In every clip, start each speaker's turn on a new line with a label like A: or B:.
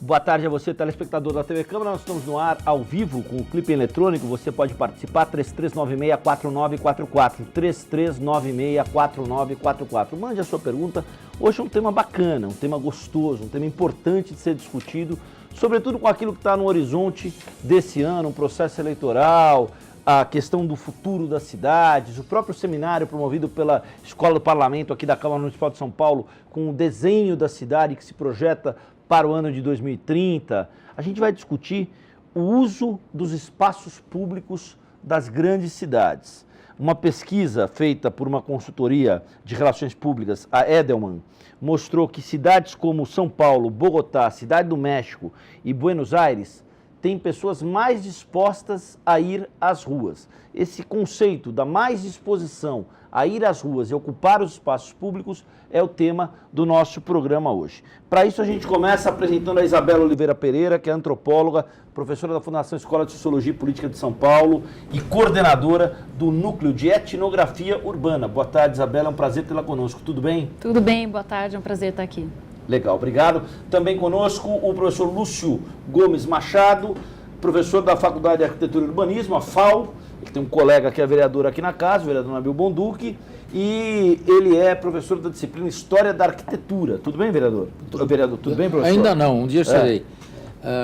A: Boa tarde a você, telespectador da TV Câmara. Nós estamos no ar, ao vivo, com o clipe eletrônico. Você pode participar, 3396-4944, 3396-4944. Mande a sua pergunta. Hoje é um tema bacana, um tema gostoso, um tema importante de ser discutido, sobretudo com aquilo que está no horizonte desse ano, um processo eleitoral, a questão do futuro das cidades, o próprio seminário promovido pela Escola do Parlamento aqui da Câmara Municipal de São Paulo, com o desenho da cidade que se projeta para o ano de 2030. A gente vai discutir o uso dos espaços públicos das grandes cidades. Uma pesquisa feita por uma consultoria de relações públicas, a Edelman, mostrou que cidades como São Paulo, Bogotá, Cidade do México e Buenos Aires têm pessoas mais dispostas a ir às ruas. Esse conceito da mais disposição a ir às ruas e ocupar os espaços públicos é o tema do nosso programa hoje. Para isso a gente começa apresentando a Isabela Oliveira Pereira, que é antropóloga, professora da Fundação Escola de Sociologia e Política de São Paulo e coordenadora do Núcleo de Etnografia Urbana. Boa tarde, Isabela, é um prazer tê-la conosco. Tudo bem?
B: Tudo bem, boa tarde, é um prazer estar aqui.
A: Legal, obrigado. Também conosco o professor Lúcio Gomes Machado, professor da Faculdade de Arquitetura e Urbanismo, a FAU. Ele tem um colega que é vereador aqui na casa, o vereador Nabil Bonduque, e ele é professor da disciplina História da Arquitetura. Tudo bem, vereador? Vereador, tudo bem, professor?
C: Ainda não, um dia serei.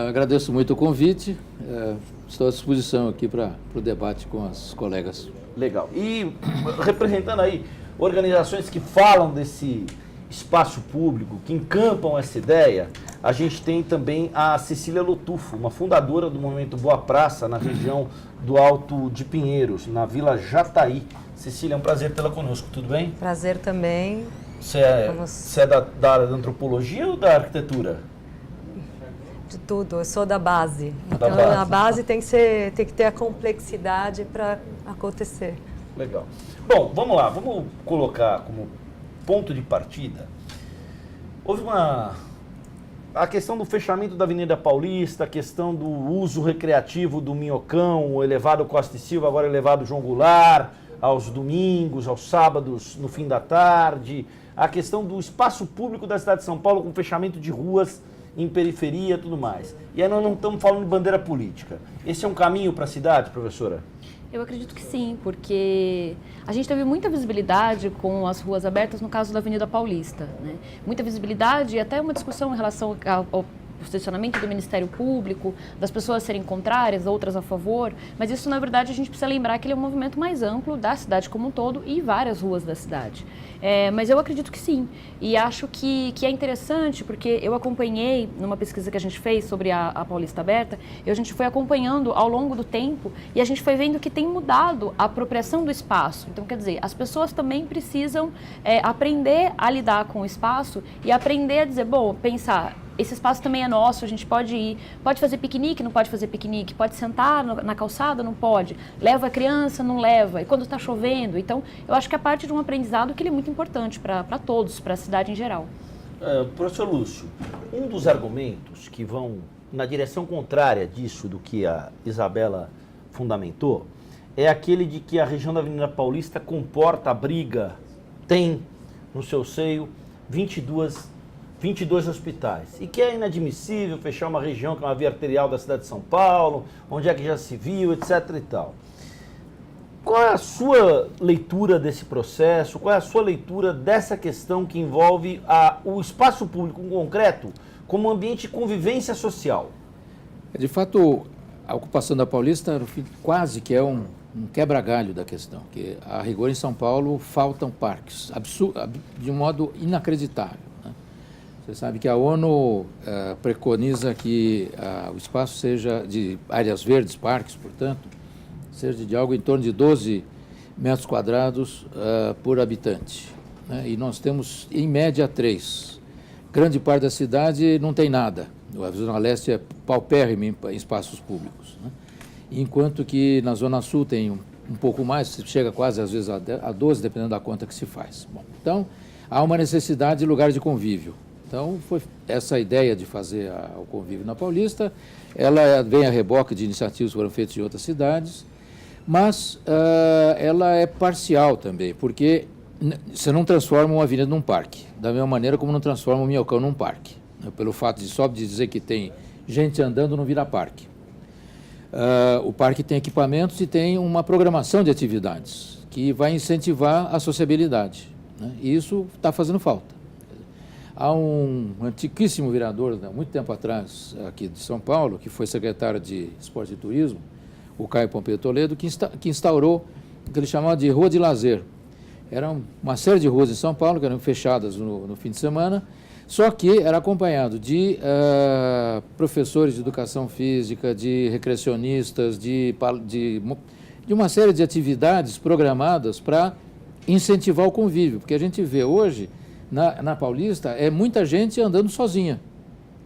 C: Agradeço muito o convite, estou à disposição aqui para o debate com as colegas.
A: Legal. E representando aí organizações que falam desse espaço público, que encampam essa ideia, a gente tem também a Cecília Lotufo, uma fundadora do movimento Boa Praça, na região do Alto de Pinheiros, na Vila Jataí. Cecília, é um prazer tê-la conosco, tudo bem?
D: Prazer também.
A: Você é da área da antropologia ou da arquitetura?
D: De tudo, eu sou da base.
A: Da
D: então,
A: base.
D: a base tem que ter a complexidade para acontecer.
A: Legal. Bom, vamos lá, vamos colocar como ponto de partida. Houve a questão do fechamento da Avenida Paulista, a questão do uso recreativo do Minhocão, o elevado Costa e Silva, agora elevado João Goulart, aos domingos, aos sábados, no fim da tarde, a questão do espaço público da cidade de São Paulo com fechamento de ruas em periferia e tudo mais. E aí nós não estamos falando de bandeira política. Esse é um caminho para a cidade, professora?
B: Eu acredito que sim, porque a gente teve muita visibilidade com as ruas abertas no caso da Avenida Paulista, né? Muita visibilidade e até uma discussão em relação ao posicionamento do Ministério Público, das pessoas serem contrárias, outras a favor, mas isso, na verdade, a gente precisa lembrar que ele é um movimento mais amplo da cidade como um todo e várias ruas da cidade. Mas eu acredito que sim, e acho que é interessante, porque eu acompanhei, numa pesquisa que a gente fez sobre a Paulista Aberta, a gente foi acompanhando ao longo do tempo e a gente foi vendo que tem mudado a apropriação do espaço. Então, quer dizer, as pessoas também precisam aprender a lidar com o espaço e aprender a dizer, bom, pensar, esse espaço também é nosso, a gente pode ir, pode fazer piquenique, não pode fazer piquenique, pode sentar na calçada, não pode, leva a criança, não leva, e quando está chovendo. Então, eu acho que é parte de um aprendizado que ele é muito importante para todos, para a cidade em geral.
A: Professor Lúcio, um dos argumentos que vão na direção contrária disso do que a Isabela fundamentou é aquele de que a região da Avenida Paulista tem no seu seio 22 hospitais, e que é inadmissível fechar uma região que é uma via arterial da cidade de São Paulo, onde é que já se viu, etc. e tal. Qual é a sua leitura desse processo? Qual é a sua leitura dessa questão que envolve o espaço público em concreto como ambiente de convivência social?
C: De fato, a ocupação da Paulista quase que é um quebra-galho da questão, que a rigor em São Paulo faltam parques, de um modo inacreditável. Você sabe que a ONU preconiza que o espaço seja de áreas verdes, parques, portanto, seja de algo em torno de 12 metros quadrados por habitante, né? E nós temos, em média, 3. Grande parte da cidade não tem nada. A Zona Leste é paupérrima em espaços públicos, né? Enquanto que na Zona Sul tem um pouco mais, chega quase às vezes a 12, dependendo da conta que se faz. Bom, então, há uma necessidade de lugar de convívio. Então, foi essa ideia de fazer o convívio na Paulista, ela vem a reboque de iniciativas que foram feitas em outras cidades, mas ela é parcial também, porque você não transforma uma avenida num parque, da mesma maneira como não transforma um Minhocão num parque, né, pelo fato só de dizer que tem gente andando não vira parque. O parque tem equipamentos e tem uma programação de atividades que vai incentivar a sociabilidade, né? E isso está fazendo falta. Há um antiquíssimo vereador, né, muito tempo atrás, aqui de São Paulo, que foi secretário de Esporte e Turismo, o Caio Pompeu Toledo, que instaurou o que ele chamava de rua de lazer. Era uma série de ruas em São Paulo que eram fechadas no fim de semana, só que era acompanhado de professores de educação física, de recreacionistas, de uma série de atividades programadas para incentivar o convívio, porque a gente vê hoje, na Paulista, é muita gente andando sozinha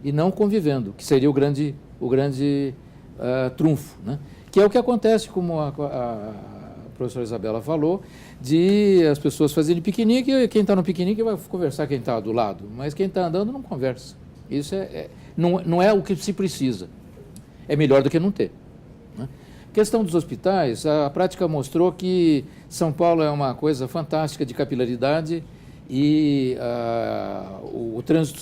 C: e não convivendo, que seria o grande trunfo, né? Que é o que acontece, como a professora Isabela falou, de as pessoas fazerem piquenique, e quem está no piquenique vai conversar quem está do lado, mas quem está andando não conversa. Isso não é o que se precisa. É melhor do que não ter, né? Questão dos hospitais, a prática mostrou que São Paulo é uma coisa fantástica de capilaridade e o trânsito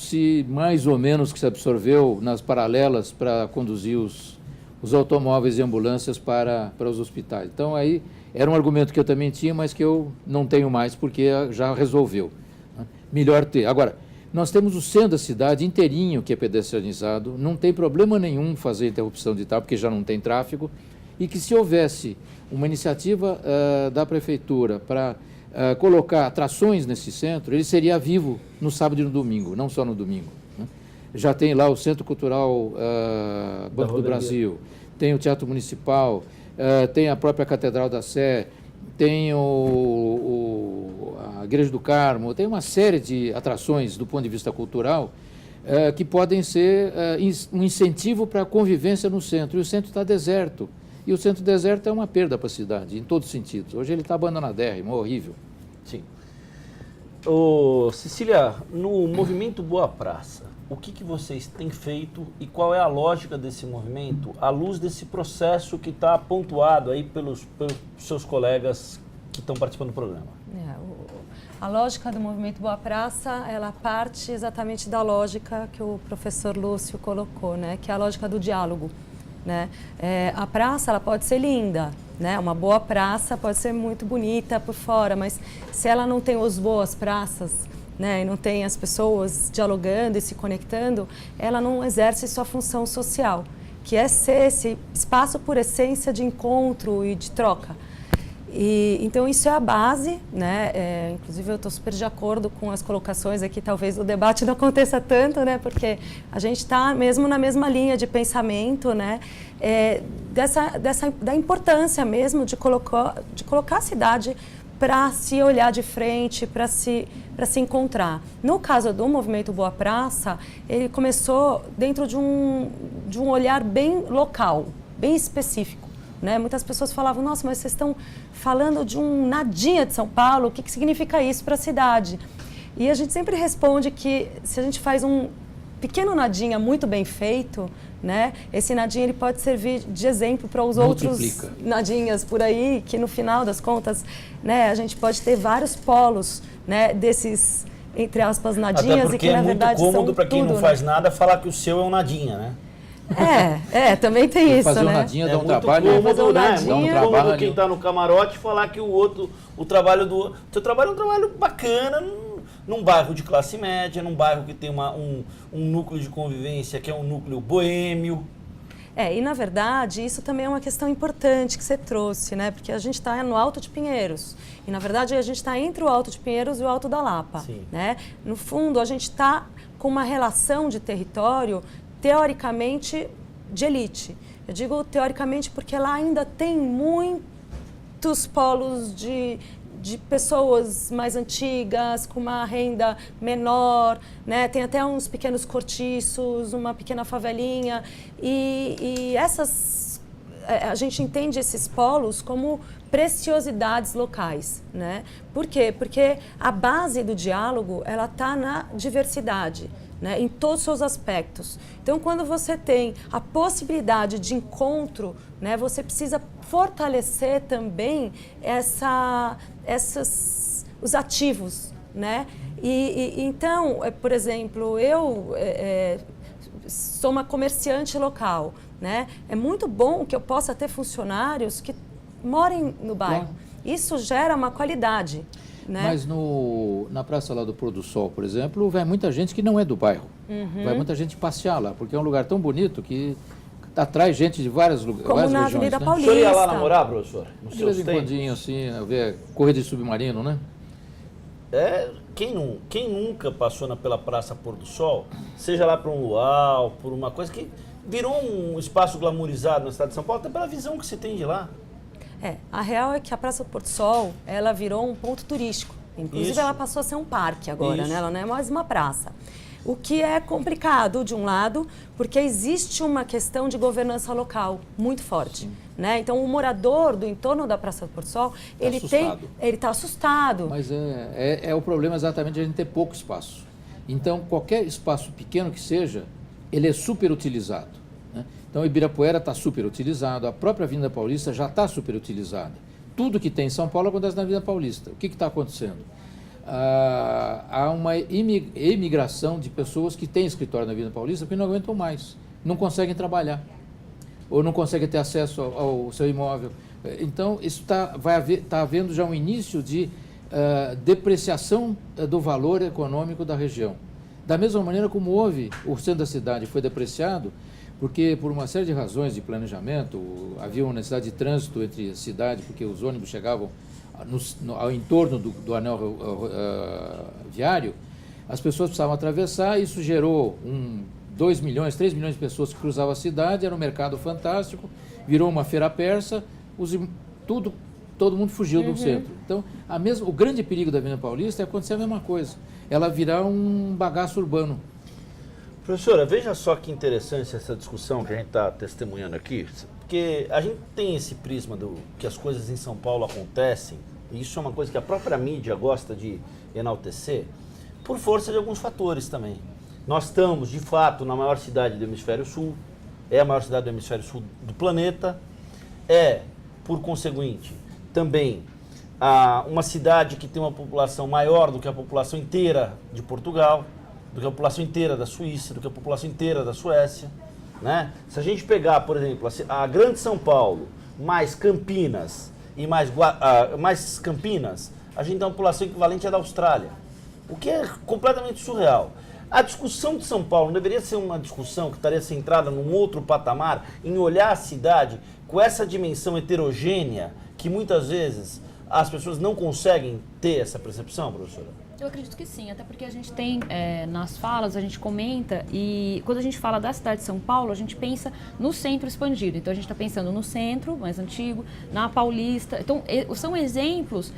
C: mais ou menos que se absorveu nas paralelas para conduzir os automóveis e ambulâncias para os hospitais. Então, aí era um argumento que eu também tinha, mas que eu não tenho mais, porque já resolveu, né? Melhor ter. Agora, nós temos o centro da cidade inteirinho que é pedestrianizado, não tem problema nenhum fazer interrupção de tal, porque já não tem tráfego, e que se houvesse uma iniciativa da prefeitura para colocar atrações nesse centro, ele seria vivo no sábado e no domingo, não só no domingo, né? Já tem lá o Centro Cultural Banco do Brasil, tem o Teatro Municipal, tem a própria Catedral da Sé, tem a Igreja do Carmo, tem uma série de atrações do ponto de vista cultural que podem ser um incentivo para a convivência no centro. E o centro está deserto. E o centro deserto é uma perda para a cidade, em todos os sentidos. Hoje ele está abandonadérrimo, horrível.
A: Sim. Cecília, no movimento Boa Praça, o que vocês têm feito e qual é a lógica desse movimento à luz desse processo que está pontuado aí pelos seus colegas que estão participando do programa?
D: A lógica do movimento Boa Praça, ela parte exatamente da lógica que o professor Lúcio colocou, né? Que é a lógica do diálogo, né? A praça, ela pode ser linda, né? Uma boa praça pode ser muito bonita por fora, mas se ela não tem as boas praças, né, e não tem as pessoas dialogando e se conectando, ela não exerce sua função social, que é ser esse espaço por essência de encontro e de troca. Então isso é a base, né? Inclusive eu estou super de acordo com as colocações aqui, talvez o debate não aconteça tanto, né? Porque a gente está mesmo na mesma linha de pensamento, né? Da importância mesmo de colocar a cidade para se olhar de frente, para se encontrar. No caso do movimento Boa Praça, ele começou dentro de um olhar bem local, bem específico, né? Muitas pessoas falavam, nossa, mas vocês estão falando de um nadinha de São Paulo, o que significa isso para a cidade? E a gente sempre responde que se a gente faz um pequeno nadinha muito bem feito, né? Esse nadinha ele pode servir de exemplo para os outros nadinhas por aí, que no final das contas, né, a gente pode ter vários polos, né, desses, entre aspas, nadinhas, e que na verdade são tudo. É muito cômodo para quem não faz
A: nada falar que o seu é um nadinha, né?
D: Também tem isso,
C: fazer
D: né?
C: um nadinha dá um trabalho,
D: fazer um nadinha,
C: dá um trabalho.
A: Quem está no camarote falar que o trabalho do seu trabalho é um trabalho bacana, num bairro de classe média, num bairro que tem um núcleo de convivência que é um núcleo boêmio.
D: E na verdade isso também é uma questão importante que você trouxe, né? Porque a gente está no Alto de Pinheiros e na verdade a gente está entre o Alto de Pinheiros e o Alto da Lapa, né? No fundo a gente está com uma relação de território teoricamente de elite. Eu digo teoricamente porque lá ainda tem muitos polos de pessoas mais antigas, com uma renda menor, né? Tem até uns pequenos cortiços, uma pequena favelinha. E a gente entende esses polos como preciosidades locais, né? Por quê? Porque a base do diálogo, ela está na diversidade, né, em todos os seus aspectos. Então, quando você tem a possibilidade de encontro, né, você precisa fortalecer também os ativos, né? Então, por exemplo, eu sou uma comerciante local, né? É muito bom que eu possa ter funcionários que morem no bairro. Isso gera uma qualidade, né?
C: Mas na praça lá do Pôr do Sol, por exemplo, vai muita gente que não é do bairro. Vai muita gente passear lá, porque é um lugar tão bonito que atrai gente de várias regiões.
D: Como na Avenida Paulista.
A: O senhor ia lá namorar, professor?
C: De vez em quando, assim, ver corrida de submarino, né?
A: Quem nunca passou pela Praça Pôr do Sol, seja lá por um luau, por uma coisa que virou um espaço glamourizado na cidade de São Paulo, até pela visão que se tem de lá.
D: A real é que a Praça do Pôr do Sol, ela virou um ponto turístico. Inclusive, ela passou a ser um parque agora, né? Ela não é mais uma praça. O que é complicado, de um lado, porque existe uma questão de governança local muito forte. Né? Então, o morador do entorno da Praça do Pôr do Sol, ele está assustado.
C: Mas é o problema exatamente de a gente ter pouco espaço. Então, qualquer espaço pequeno que seja, ele é superutilizado. Né? Então, Ibirapuera está superutilizado, a própria Avenida Paulista já está superutilizada. Tudo que tem em São Paulo acontece na Avenida Paulista. O que está acontecendo? Há uma imigração de pessoas que têm escritório na Avenida Paulista porque não aguentam mais, não conseguem trabalhar ou não conseguem ter acesso ao seu imóvel. Então, isso está havendo já um início de depreciação do valor econômico da região. Da mesma maneira como houve, o centro da cidade foi depreciado, porque por uma série de razões de planejamento, havia uma necessidade de trânsito entre a cidade, porque os ônibus chegavam ao entorno do anel viário, as pessoas precisavam atravessar, isso gerou 2 milhões, 3 milhões de pessoas que cruzavam a cidade, era um mercado fantástico, virou uma feira persa, todo mundo fugiu do centro. Então, o grande perigo da Avenida Paulista é acontecer a mesma coisa, ela virar um bagaço urbano.
A: Professora, veja só que interessante essa discussão que a gente está testemunhando aqui, porque a gente tem esse prisma que as coisas em São Paulo acontecem, e isso é uma coisa que a própria mídia gosta de enaltecer, por força de alguns fatores também. Nós estamos, de fato, na maior cidade do Hemisfério Sul, é a maior cidade do Hemisfério Sul do planeta, por conseguinte, também uma cidade que tem uma população maior do que a população inteira de Portugal, do que a população inteira da Suíça, do que a população inteira da Suécia. Né? Se a gente pegar, por exemplo, a Grande São Paulo, mais Campinas e mais Campinas, a gente tem uma população equivalente à da Austrália, o que é completamente surreal. A discussão de São Paulo não deveria ser uma discussão que estaria centrada num outro patamar, em olhar a cidade com essa dimensão heterogênea que muitas vezes as pessoas não conseguem ter essa percepção, professora?
B: Eu acredito que sim, até porque a gente tem, nas falas, a gente comenta, e quando a gente fala da cidade de São Paulo, a gente pensa no centro expandido. Então, a gente está pensando no centro, mais antigo, na Paulista. Então, são exemplos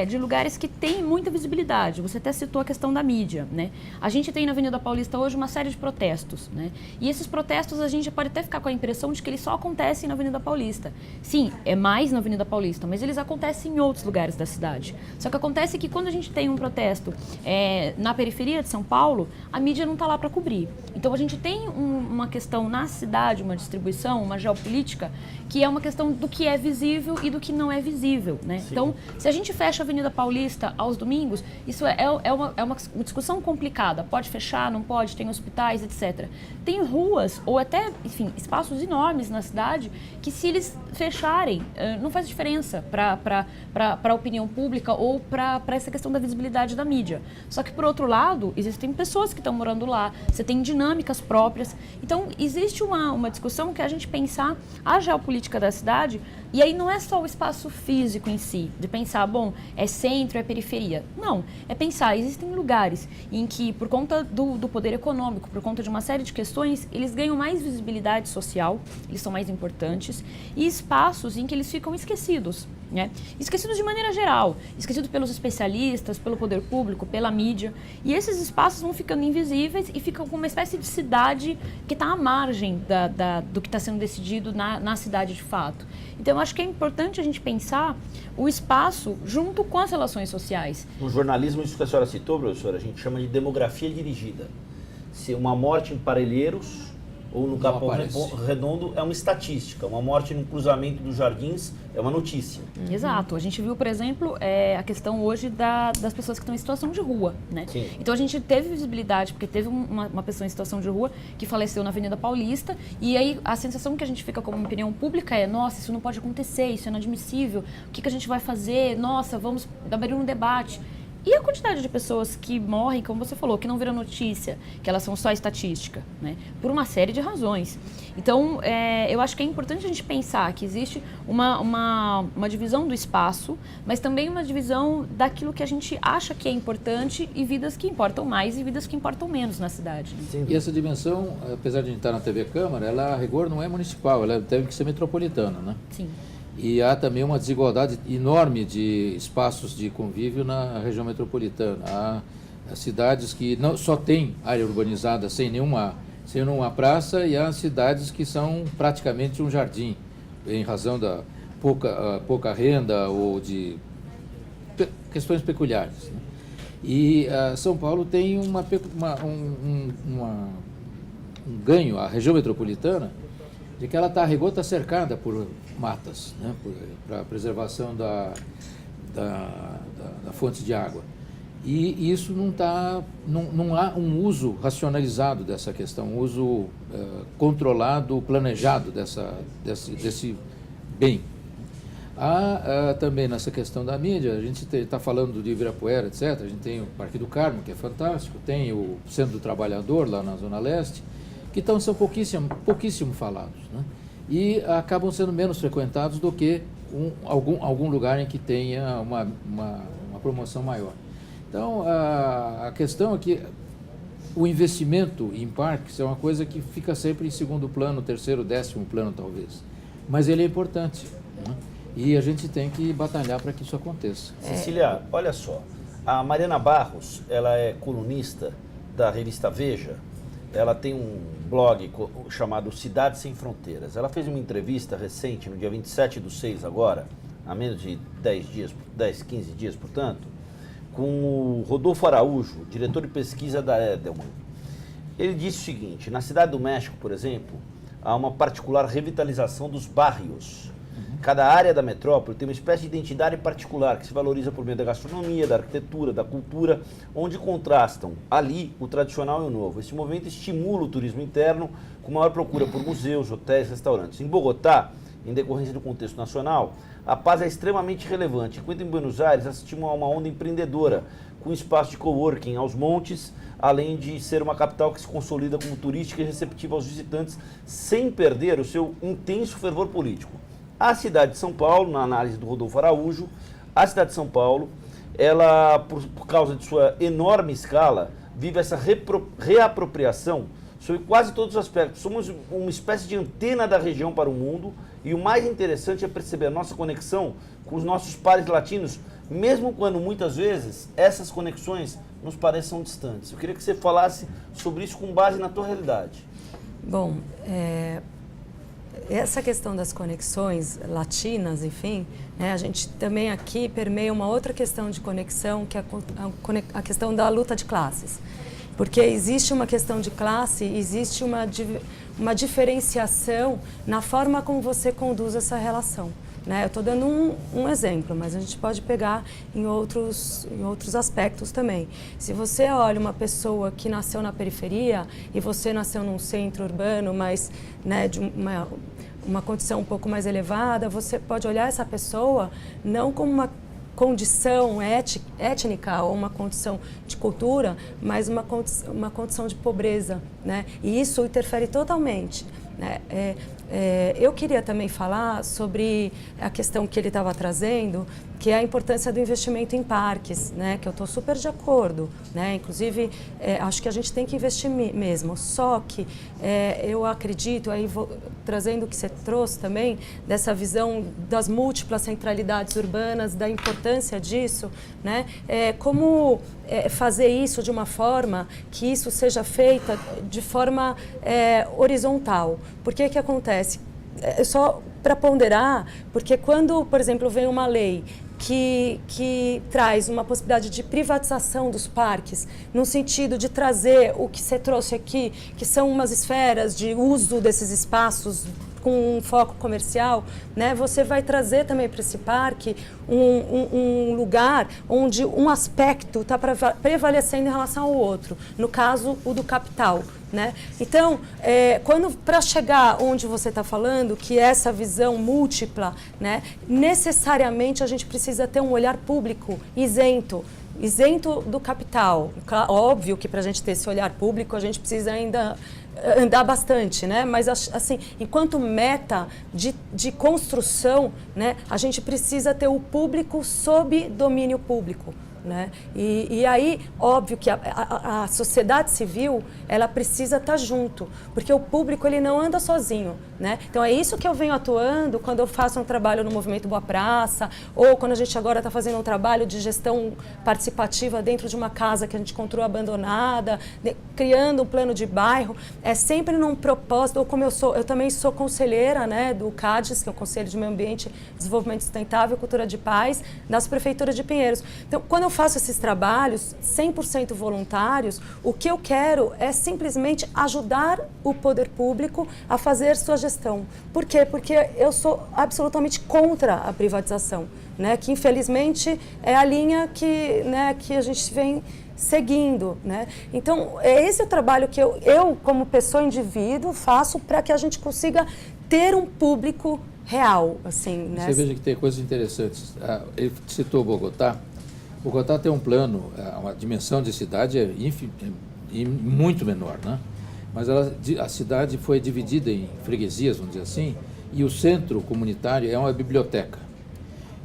B: de lugares que têm muita visibilidade. Você até citou a questão da mídia, né? A gente tem na Avenida Paulista hoje uma série de protestos, né? E esses protestos, a gente pode até ficar com a impressão de que eles só acontecem na Avenida Paulista. Sim, é mais na Avenida Paulista, mas eles acontecem em outros lugares da cidade. Só que acontece que quando a gente tem um protesto na periferia de São Paulo, a mídia não está lá para cobrir. Então, a gente tem uma questão na cidade, uma distribuição, uma geopolítica, que é uma questão do que é visível e do que não é visível. Né? Então, se a gente fecha a Avenida Paulista aos domingos, isso é uma discussão complicada. Pode fechar, não pode, tem hospitais, etc. Tem ruas, ou até, enfim, espaços enormes na cidade, que se eles fecharem, não faz diferença para a opinião pública ou para essa questão da visibilidade da mídia. Só que, por outro lado, existem pessoas que estão morando lá, você tem dinâmicas próprias. Então, existe uma discussão que é a gente pensar a geopolítica da cidade, e aí não é só o espaço físico em si, de pensar, bom, é centro, é periferia. Não, é pensar, existem lugares em que, por conta do poder econômico, por conta de uma série de questões, eles ganham mais visibilidade social, eles são mais importantes, e espaços em que eles ficam esquecidos. Né? Esquecidos de maneira geral, esquecidos pelos especialistas, pelo poder público, pela mídia, e esses espaços vão ficando invisíveis e ficam com uma espécie de cidade que está à margem do que está sendo decidido na cidade de fato. Então, eu acho que é importante a gente pensar o espaço junto com as relações sociais.
A: No jornalismo, isso que a senhora citou, professora, a gente chama de demografia dirigida. Se uma morte em Parelheiros ou no Capão Redondo é uma estatística. Uma morte no cruzamento dos jardins é uma notícia.
B: Exato. A gente viu, por exemplo, a questão hoje das pessoas que estão em situação de rua, né?
A: Sim.
B: Então a gente teve visibilidade, porque teve uma pessoa em situação de rua que faleceu na Avenida Paulista, e aí a sensação que a gente fica como opinião pública é: nossa, isso não pode acontecer, isso é inadmissível, o que a gente vai fazer? Nossa, vamos abrir um debate. E a quantidade de pessoas que morrem, como você falou, que não viram notícia, que elas são só estatística, né? Por uma série de razões. Então, eu acho que é importante a gente pensar que existe uma divisão do espaço, mas também uma divisão daquilo que a gente acha que é importante e vidas que importam mais e vidas que importam menos na cidade.
C: E essa dimensão, apesar de a gente estar na TV Câmara, ela, a rigor, não é municipal, ela deve ser metropolitana, né?
B: Sim.
C: E há também uma desigualdade enorme de espaços de convívio na região metropolitana. Há cidades que não só têm área urbanizada sem nenhuma praça, e há cidades que são praticamente um jardim, em razão da pouca renda ou de questões peculiares, né? E São Paulo tem um ganho, a região metropolitana, de que ela está cercada por matas, né, para a preservação da fonte de água. E isso não há um uso racionalizado dessa questão, um uso controlado, planejado desse bem. Há também nessa questão da mídia, a gente está falando de Ibirapuera, etc., a gente tem o Parque do Carmo, que é fantástico, tem o Centro do Trabalhador, lá na Zona Leste, que são pouquíssimo falados, né? E acabam sendo menos frequentados do que algum lugar em que tenha uma promoção maior. Então, a questão é que o investimento em parques é uma coisa que fica sempre em segundo plano, terceiro, 10º plano, talvez. Mas ele é importante, né? E a gente tem que batalhar para que isso aconteça.
A: Cecília, olha só, a Mariana Barros, ela é colunista da revista Veja. Ela tem um blog chamado Cidades Sem Fronteiras. Ela fez uma entrevista recente, no dia 27/6 agora, há menos de 15 dias, portanto, com o Rodolfo Araújo, diretor de pesquisa da Edelman. Ele disse o seguinte: na Cidade do México, por exemplo, há uma particular revitalização dos barrios. Cada área da metrópole tem uma espécie de identidade particular que se valoriza por meio da gastronomia, da arquitetura, da cultura, onde contrastam ali o tradicional e o novo. Esse movimento estimula o turismo interno com maior procura por museus, hotéis, restaurantes. Em Bogotá, em decorrência do contexto nacional, a paz é extremamente relevante, enquanto em Buenos Aires assistimos a uma onda empreendedora, com espaço de coworking aos montes, além de ser uma capital que se consolida como turística e receptiva aos visitantes, sem perder o seu intenso fervor político. A cidade de São Paulo, na análise do Rodolfo Araújo, a cidade de São Paulo, ela, por causa de sua enorme escala, vive essa reapropriação sobre quase todos os aspectos. Somos uma espécie de antena da região para o mundo, e o mais interessante é perceber a nossa conexão com os nossos pares latinos, mesmo quando muitas vezes essas conexões nos pareçam distantes. Eu queria que você falasse sobre isso com base na tua realidade.
D: Bom, essa questão das conexões latinas, enfim, né, a gente também aqui permeia uma outra questão de conexão, que é a questão da luta de classes. Porque existe uma questão de classe, existe uma diferenciação na forma como você conduz essa relação, né? Eu estou dando um exemplo, mas a gente pode pegar em outros aspectos também. Se você olha uma pessoa que nasceu na periferia e você nasceu num centro urbano, mas, né, de uma condição um pouco mais elevada, você pode olhar essa pessoa não como uma condição étnica ou uma condição de cultura, mas uma condição de pobreza, né? E isso interfere totalmente, né? Eu queria também falar sobre a questão que ele estava trazendo, que é a importância do investimento em parques, né? Que eu estou super de acordo, né? Inclusive, acho que a gente tem que investir mesmo. Só que eu acredito, aí trazendo o que você trouxe também, dessa visão das múltiplas centralidades urbanas, da importância disso, né? Como fazer isso de uma forma que isso seja feita de forma horizontal. Porque que acontece? Só para ponderar, porque quando, por exemplo, vem uma lei que traz uma possibilidade de privatização dos parques, no sentido de trazer o que você trouxe aqui, que são umas esferas de uso desses espaços com um foco comercial, né? Você vai trazer também para esse parque um lugar onde um aspecto está prevalecendo em relação ao outro, no caso, o do capital. Né? Então, para chegar onde você está falando, que é essa visão múltipla, né, necessariamente a gente precisa ter um olhar público isento do capital. Óbvio que para a gente ter esse olhar público, a gente precisa ainda andar bastante, né? Mas assim, enquanto meta de construção, né, a gente precisa ter o público sob domínio público. Né? E aí, óbvio que a sociedade civil, ela precisa estar junto, porque o público ele não anda sozinho. Né? Então é isso que eu venho atuando quando eu faço um trabalho no Movimento Boa Praça, ou quando a gente agora está fazendo um trabalho de gestão participativa dentro de uma casa que a gente encontrou abandonada, criando um plano de bairro, é sempre num propósito, ou como eu também sou conselheira, né, do CADES, que é o Conselho de Meio Ambiente, Desenvolvimento Sustentável e Cultura de Paz, das prefeituras de Pinheiros. Então, quando eu faço esses trabalhos 100% voluntários, o que eu quero é simplesmente ajudar o poder público a fazer sua gestão. Por quê? Porque eu sou absolutamente contra a privatização, né? Que infelizmente é a linha que a gente vem seguindo, né? Então, esse é o trabalho que eu como pessoa, indivíduo, faço para que a gente consiga ter um público real, assim, né?
C: Você veja que tem coisas interessantes. Ele citou Bogotá. Bogotá tem um plano, uma dimensão de cidade muito menor, né? Mas a cidade foi dividida em freguesias, vamos dizer assim, e o centro comunitário é uma biblioteca.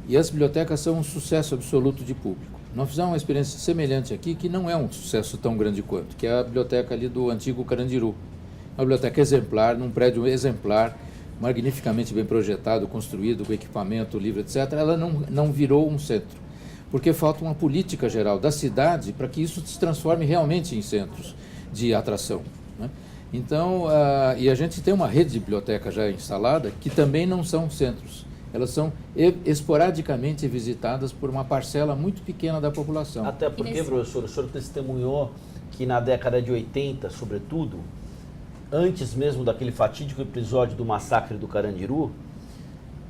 C: E as bibliotecas são um sucesso absoluto de público. Nós fizemos uma experiência semelhante aqui, que não é um sucesso tão grande quanto, que é a biblioteca ali do antigo Carandiru. Uma biblioteca exemplar, num prédio exemplar, magnificamente bem projetado, construído, com equipamento, livro, etc. Ela não virou um centro, porque falta uma política geral da cidade para que isso se transforme realmente em centros de atração. Né? Então, e a gente tem uma rede de bibliotecas já instalada que também não são centros. Elas são esporadicamente visitadas por uma parcela muito pequena da população.
A: Até porque, professor, o senhor testemunhou que na década de 80, sobretudo, antes mesmo daquele fatídico episódio do massacre do Carandiru,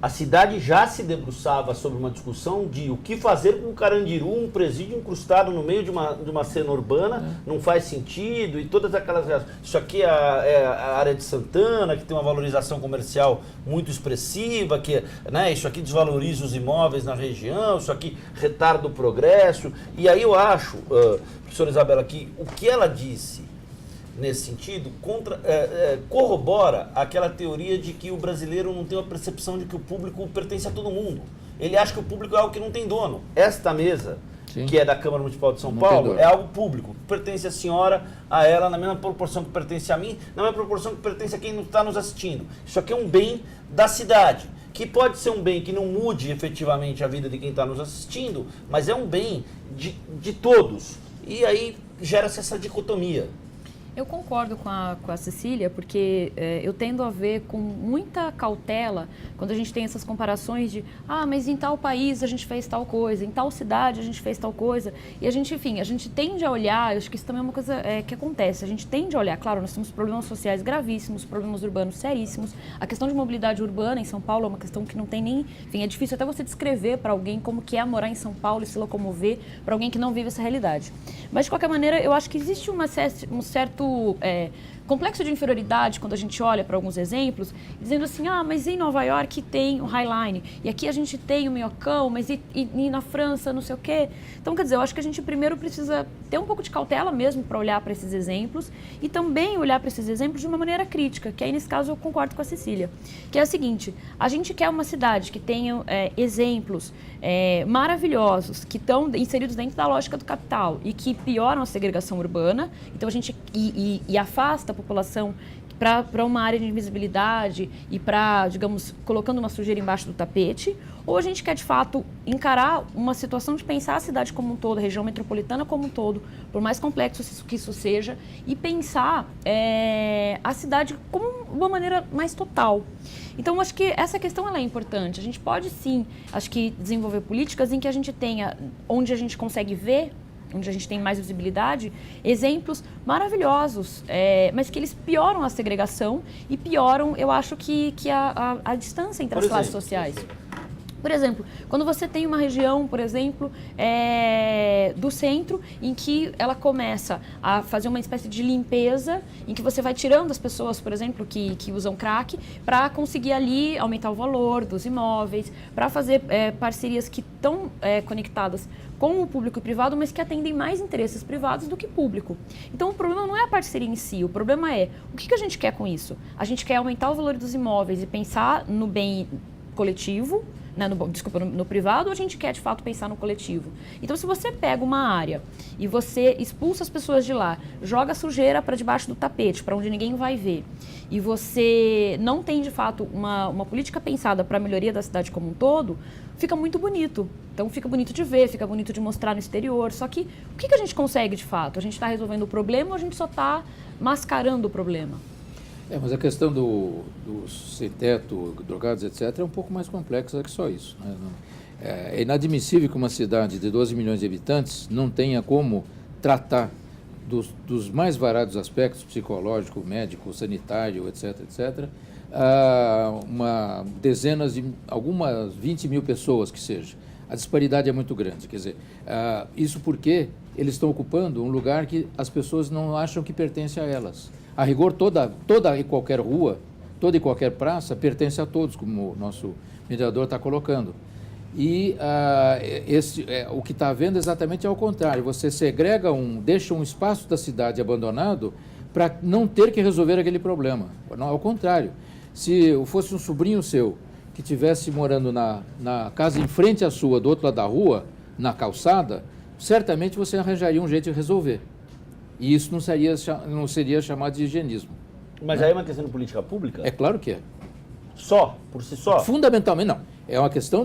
A: a cidade já se debruçava sobre uma discussão de o que fazer com o Carandiru, um presídio incrustado no meio de uma cena urbana, não faz sentido, e todas aquelas... Isso aqui é a área de Santana, que tem uma valorização comercial muito expressiva, que, né, isso aqui desvaloriza os imóveis na região, isso aqui retarda o progresso. E aí eu acho, professora Isabela, que o que ela disse nesse sentido, corrobora aquela teoria de que o brasileiro não tem uma percepção de que o público pertence a todo mundo. Ele acha que o público é algo que não tem dono. Esta mesa, sim, que é da Câmara Municipal de São Paulo, é algo público, que pertence à senhora, a ela, na mesma proporção que pertence a mim, na mesma proporção que pertence a quem não está nos assistindo. Isso aqui é um bem da cidade, que pode ser um bem que não mude efetivamente a vida de quem está nos assistindo, mas é um bem de todos. E aí gera-se essa dicotomia.
B: Eu concordo com a Cecília, porque eu tendo a ver com muita cautela quando a gente tem essas comparações de mas em tal país a gente fez tal coisa, em tal cidade a gente fez tal coisa, e a gente, enfim, a gente tende a olhar, eu acho que isso também é uma coisa que acontece, a gente tende a olhar, claro, nós temos problemas sociais gravíssimos, problemas urbanos seríssimos, a questão de mobilidade urbana em São Paulo é uma questão que não tem nem, enfim, é difícil até você descrever para alguém como que é morar em São Paulo e se locomover para alguém que não vive essa realidade. Mas, de qualquer maneira, eu acho que existe um certo complexo de inferioridade quando a gente olha para alguns exemplos, dizendo assim, mas em Nova York tem o Highline, e aqui a gente tem o Minhocão, mas e na França não sei o quê. Então, quer dizer, eu acho que a gente primeiro precisa ter um pouco de cautela mesmo para olhar para esses exemplos e também olhar para esses exemplos de uma maneira crítica, que aí nesse caso eu concordo com a Cecília, que é o seguinte, a gente quer uma cidade que tenha exemplos maravilhosos, que estão inseridos dentro da lógica do capital e que pioram a segregação urbana, então a gente e afasta a população para uma área de invisibilidade e para, digamos, colocando uma sujeira embaixo do tapete, ou a gente quer, de fato, encarar uma situação de pensar a cidade como um todo, a região metropolitana como um todo, por mais complexo que isso seja, e pensar a cidade como uma maneira mais total. Então, acho que essa questão ela é importante. A gente pode, sim, acho que desenvolver políticas em que a gente tenha, onde a gente consegue ver, onde a gente tem mais visibilidade, exemplos maravilhosos, mas que eles pioram a segregação e pioram, eu acho, que a distância entre as classes sociais. Por exemplo, quando você tem uma região, por exemplo, do centro, em que ela começa a fazer uma espécie de limpeza, em que você vai tirando as pessoas, por exemplo, que usam crack, para conseguir ali aumentar o valor dos imóveis, para fazer parcerias que estão conectadas com o público e privado, mas que atendem mais interesses privados do que público. Então, o problema não é a parceria em si, o problema é o que a gente quer com isso? A gente quer aumentar o valor dos imóveis e pensar no bem coletivo, no privado, ou a gente quer de fato pensar no coletivo? Então, se você pega uma área e você expulsa as pessoas de lá, joga sujeira para debaixo do tapete, para onde ninguém vai ver, e você não tem de fato uma política pensada para a melhoria da cidade como um todo, fica muito bonito. Então, fica bonito de ver, fica bonito de mostrar no exterior. Só que o que a gente consegue de fato? A gente está resolvendo o problema ou a gente só está mascarando o problema?
C: Mas a questão dos sem teto, drogados, etc., é um pouco mais complexa que só isso, né? É inadmissível que uma cidade de 12 milhões de habitantes não tenha como tratar dos mais variados aspectos, psicológico, médico, sanitário, etc., etc., algumas 20 mil pessoas que seja. A disparidade é muito grande, quer dizer, isso porque eles estão ocupando um lugar que as pessoas não acham que pertence a elas. A rigor, toda e qualquer rua, toda e qualquer praça pertence a todos, como o nosso mediador está colocando. E o que está havendo exatamente é ao contrário. Você segrega deixa um espaço da cidade abandonado para não ter que resolver aquele problema. Não, ao contrário. Se fosse um sobrinho seu que estivesse morando na casa em frente à sua, do outro lado da rua, na calçada, certamente você arranjaria um jeito de resolver. E isso não seria chamado de higienismo.
A: Mas
C: né?
A: aí é uma questão de política pública?
C: É claro que é.
A: Só? Por si só?
C: Fundamentalmente não. É uma questão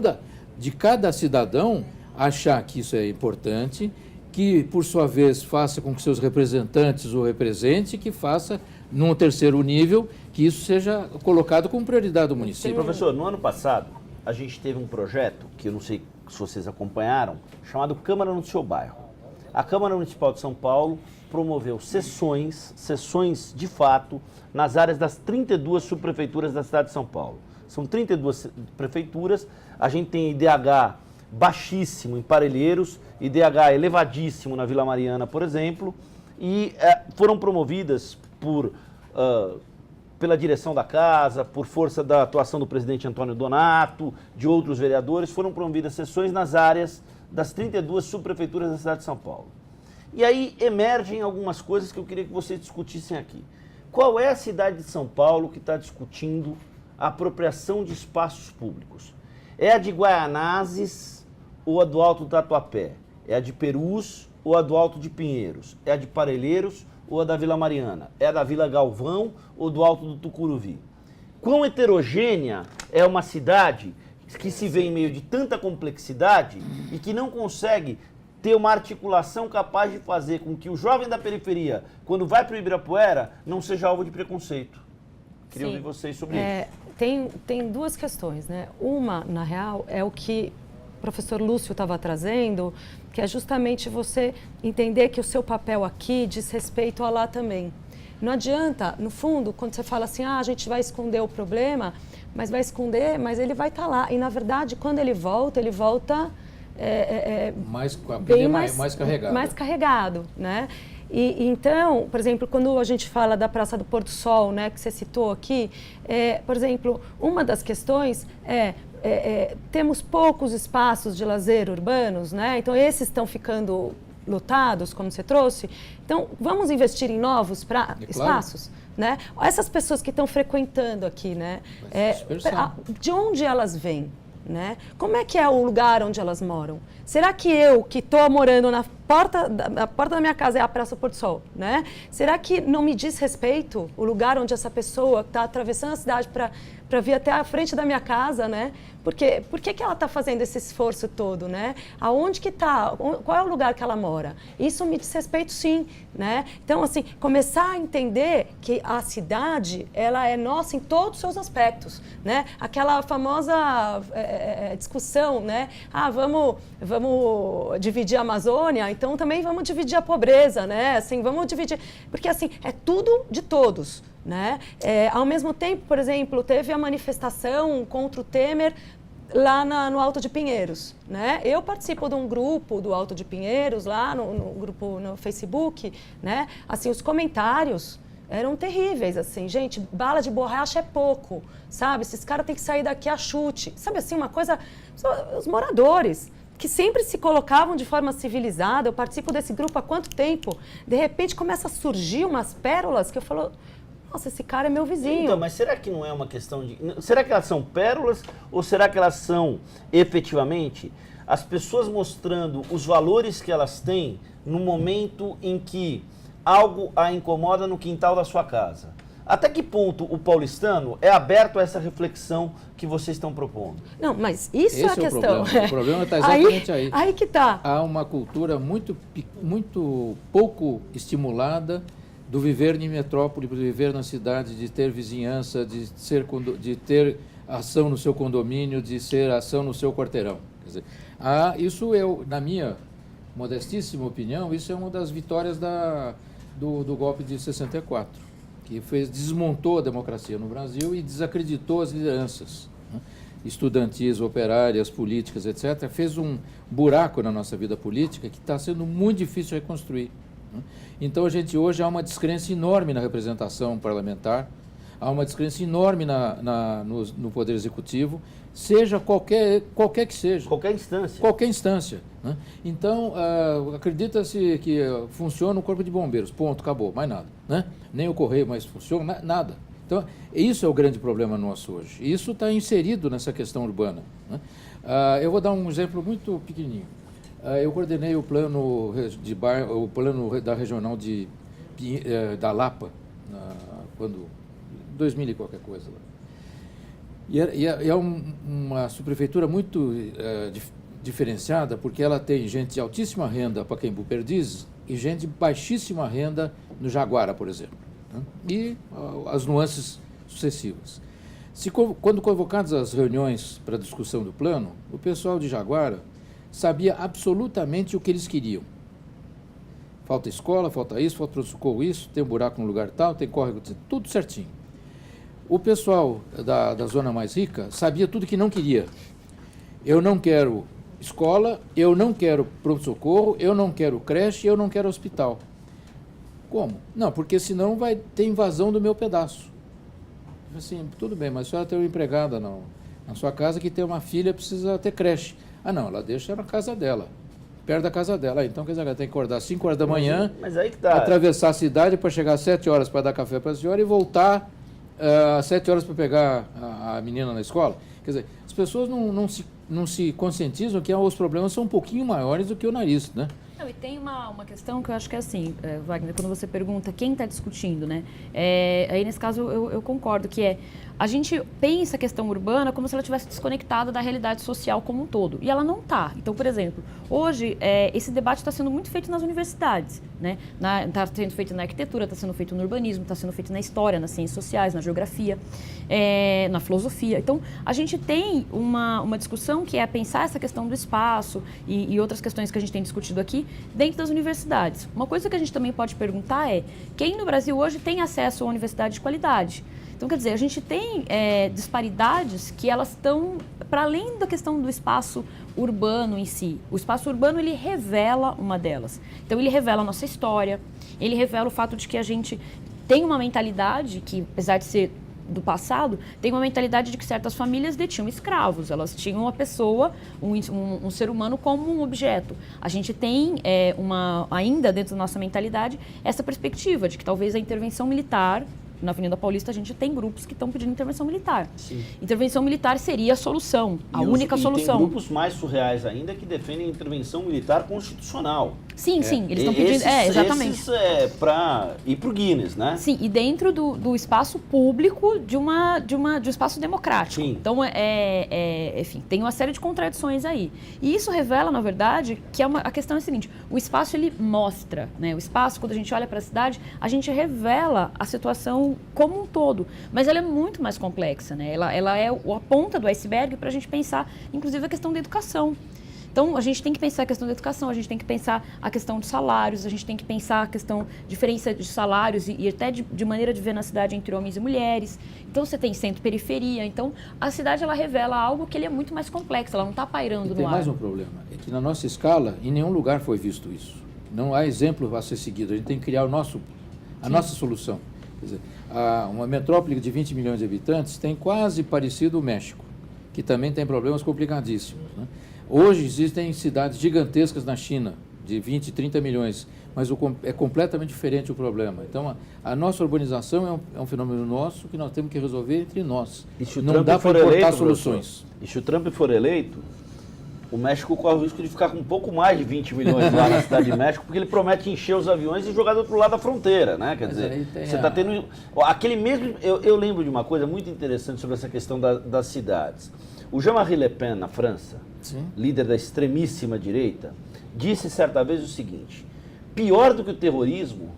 C: de cada cidadão achar que isso é importante, que, por sua vez, faça com que seus representantes o represente, que faça, num terceiro nível, que isso seja colocado como prioridade do município.
A: Sim, professor, no ano passado, a gente teve um projeto, que eu não sei se vocês acompanharam, chamado Câmara no Seu Bairro. A Câmara Municipal de São Paulo promoveu sessões de fato, nas áreas das 32 subprefeituras da cidade de São Paulo. São 32 prefeituras, a gente tem IDH baixíssimo em Parelheiros, IDH elevadíssimo na Vila Mariana, por exemplo, e foram promovidas pela direção da casa, por força da atuação do presidente Antônio Donato, de outros vereadores, foram promovidas sessões nas áreas das 32 subprefeituras da cidade de São Paulo. E aí emergem algumas coisas que eu queria que vocês discutissem aqui. Qual é a cidade de São Paulo que está discutindo a apropriação de espaços públicos? É a de Guaianazes ou a do Alto do Tatuapé? É a de Perus ou a do Alto de Pinheiros? É a de Parelheiros ou a da Vila Mariana? É a da Vila Galvão ou do Alto do Tucuruvi? Quão heterogênea é uma cidade que se vê em meio de tanta complexidade e que não consegue ter uma articulação capaz de fazer com que o jovem da periferia, quando vai para o Ibirapuera, não seja alvo de preconceito? Queria ouvir vocês sobre isso.
D: Tem duas questões, né? Uma, na real, é o que o professor Lúcio estava trazendo, que é justamente você entender que o seu papel aqui diz respeito a lá também. Não adianta, no fundo, quando você fala assim, a gente vai esconder o problema, mas vai esconder, mas ele vai estar lá. E, na verdade, quando ele volta mais carregado. Mais carregado, né? E então, por exemplo, quando a gente fala da Praça do Porto Sol, né, que você citou aqui, por exemplo, uma das questões temos poucos espaços de lazer urbanos, né? Então esses estão ficando lotados, como você trouxe. Então, vamos investir em novos espaços, né? Essas pessoas que estão frequentando aqui, né? De onde elas vêm? Né? Como é que é o lugar onde elas moram? Será que eu, que estou morando porta da minha casa é a Praça Porto Sol, né? Será que não me diz respeito o lugar onde essa pessoa está atravessando a cidade para vir até a frente da minha casa, né? Por que ela está fazendo esse esforço todo, né? Aonde que está? Qual é o lugar que ela mora? Isso me diz respeito, sim, né? Então, assim, começar a entender que a cidade, ela é nossa em todos os seus aspectos, né? Aquela famosa discussão, né? Ah, vamos dividir a Amazônia, então também vamos dividir a pobreza, né? Assim, vamos dividir... Porque, assim, é tudo de todos, né? Ao mesmo tempo, por exemplo, teve a manifestação contra o Temer lá no Alto de Pinheiros, né? Eu participo de um grupo do Alto de Pinheiros, lá no grupo no Facebook, né? Assim, os comentários eram terríveis, assim, gente, bala de borracha é pouco, sabe? Esses caras têm que sair daqui a chute, sabe assim, uma coisa... Os moradores, que sempre se colocavam de forma civilizada, eu participo desse grupo há quanto tempo? De repente começa a surgir umas pérolas que eu falo... Nossa, esse cara é meu vizinho.
A: Então, mas será que não é uma questão de... Será que elas são pérolas ou será que elas são, efetivamente, as pessoas mostrando os valores que elas têm no momento em que algo a incomoda no quintal da sua casa? Até que ponto o paulistano é aberto a essa reflexão que vocês estão propondo?
D: Não, mas isso é a questão.
C: O problema está exatamente aí.
D: Aí que está.
C: Há uma cultura muito pouco estimulada do viver em metrópole, do viver na cidade, de ter vizinhança, de ter ação no seu condomínio, de ser ação no seu quarteirão. Quer dizer, isso na minha modestíssima opinião, isso é uma das vitórias do golpe de 64, que desmontou a democracia no Brasil e desacreditou as lideranças, né? Estudantis, operárias, políticas, etc. Fez um buraco na nossa vida política que está sendo muito difícil de reconstruir. Então, hoje há uma descrença enorme na representação parlamentar, há uma descrença enorme no Poder Executivo, seja qualquer que seja.
A: Qualquer instância.
C: Qualquer instância, né? Então, acredita-se que funciona o Corpo de Bombeiros, ponto, acabou, mais nada, né? Nem o Correio mais funciona, nada. Então, isso é o grande problema nosso hoje. E isso está inserido nessa questão urbana, né? Eu vou dar um exemplo muito pequenininho. Eu coordenei o plano da regional da Lapa, quando 2000 e qualquer coisa. E é uma subprefeitura muito diferenciada, porque ela tem gente de altíssima renda, Pacaembu, Perdizes, e gente de baixíssima renda no Jaguara, por exemplo, né? E as nuances sucessivas. Quando convocadas as reuniões para discussão do plano, o pessoal de Jaguara sabia absolutamente o que eles queriam. Falta escola, falta isso, falta pronto-socorro isso, tem um buraco no lugar tal, tem córrego, tudo certinho. O pessoal da zona mais rica sabia tudo que não queria. Eu não quero escola, eu não quero pronto-socorro, eu não quero creche, eu não quero hospital. Como? Não, porque senão vai ter invasão do meu pedaço. Assim, tudo bem, mas a senhora tem uma empregada na sua casa que tem uma filha, precisa ter creche. Ah, não, ela deixa na casa dela, perto da casa dela. Então, quer dizer, ela tem que acordar às 5 horas da manhã,
A: mas aí que tá.
C: Atravessar a cidade para chegar às 7 horas para dar café para a senhora e voltar às 7 horas para pegar a menina na escola. Quer dizer, as pessoas não se conscientizam que os problemas são um pouquinho maiores do que o nariz, né?
B: Não, e tem uma questão que eu acho que é assim, Wagner, quando você pergunta quem está discutindo, né? Aí, nesse caso, eu concordo, que a gente pensa a questão urbana como se ela estivesse desconectada da realidade social como um todo. E ela não está. Então, por exemplo, hoje, esse debate está sendo muito feito nas universidades, né? Está sendo feito na arquitetura, está sendo feito no urbanismo, está sendo feito na história, nas ciências sociais, na geografia, na filosofia. Então, a gente tem uma discussão que é pensar essa questão do espaço e outras questões que a gente tem discutido aqui dentro das universidades. Uma coisa que a gente também pode perguntar é quem no Brasil hoje tem acesso a uma universidade de qualidade? Então, quer dizer, a gente tem disparidades que elas estão para além da questão do espaço urbano em si. O espaço urbano, ele revela uma delas. Então, ele revela a nossa história, ele revela o fato de que a gente tem uma mentalidade que, apesar de ser do passado, tem uma mentalidade de que certas famílias detinham escravos, elas tinham uma pessoa, um ser humano como um objeto. A gente tem ainda dentro da nossa mentalidade essa perspectiva de que talvez a intervenção militar na Avenida Paulista a gente tem grupos que estão pedindo intervenção militar.
A: Sim.
B: Intervenção militar seria a solução, a única solução.
A: Tem grupos mais surreais ainda que defendem intervenção militar constitucional.
B: Sim, eles estão pedindo... exatamente.
A: Esses é para ir para o Guinness, né?
B: Sim, e dentro do espaço público de um espaço democrático.
A: Sim.
B: Então, enfim, tem uma série de contradições aí. E isso revela, na verdade, que a questão é a seguinte, o espaço ele mostra, né? O espaço, quando a gente olha para a cidade, a gente revela a situação como um todo, mas ela é muito mais complexa, né? Ela é a ponta do iceberg para a gente pensar, inclusive, a questão da educação. Então, a gente tem que pensar a questão da educação, a gente tem que pensar a questão dos salários, a gente tem que pensar a questão de diferença de salários e até de maneira de ver na cidade entre homens e mulheres. Então, você tem centro-periferia. Então, a cidade, ela revela algo que ele é muito mais complexo, ela não está pairando no ar.
C: Tem mais um problema, é que na nossa escala, em nenhum lugar foi visto isso. Não há exemplo a ser seguido, a gente tem que criar a nossa solução. Quer dizer, uma metrópole de 20 milhões de habitantes tem quase parecido o México, que também tem problemas complicadíssimos, né? Hoje existem cidades gigantescas na China, de 20, 30 milhões, mas é completamente diferente o problema. Então, a nossa urbanização é um fenômeno nosso que nós temos que resolver entre nós. Não dá para importar soluções.
A: E se o Trump for eleito, o México corre o risco de ficar com um pouco mais de 20 milhões lá na cidade de México, porque ele promete encher os aviões e jogar do outro lado da fronteira, né? Quer dizer, você está tendo... Aquele mesmo... Eu lembro de uma coisa muito interessante sobre essa questão das cidades. O Jean-Marie Le Pen, na França, líder da extremíssima direita, disse certa vez o seguinte: pior do que o terrorismo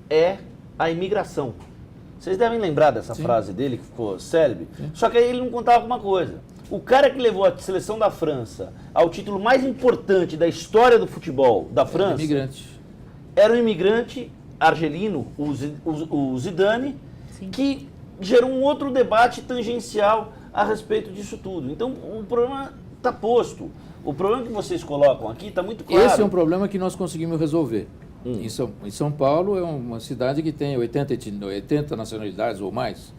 A: é a imigração. Vocês devem lembrar dessa frase dele, que ficou célebre. Só que aí ele não contava uma coisa. O cara que levou a seleção da França ao título mais importante da história do futebol da França era um imigrante argelino, o Zidane, que gerou um outro debate tangencial a respeito disso tudo. Então, o problema está posto. O problema que vocês colocam aqui está muito claro.
C: Esse é um problema que nós conseguimos resolver. Em São Paulo é uma cidade que tem 80 nacionalidades ou mais,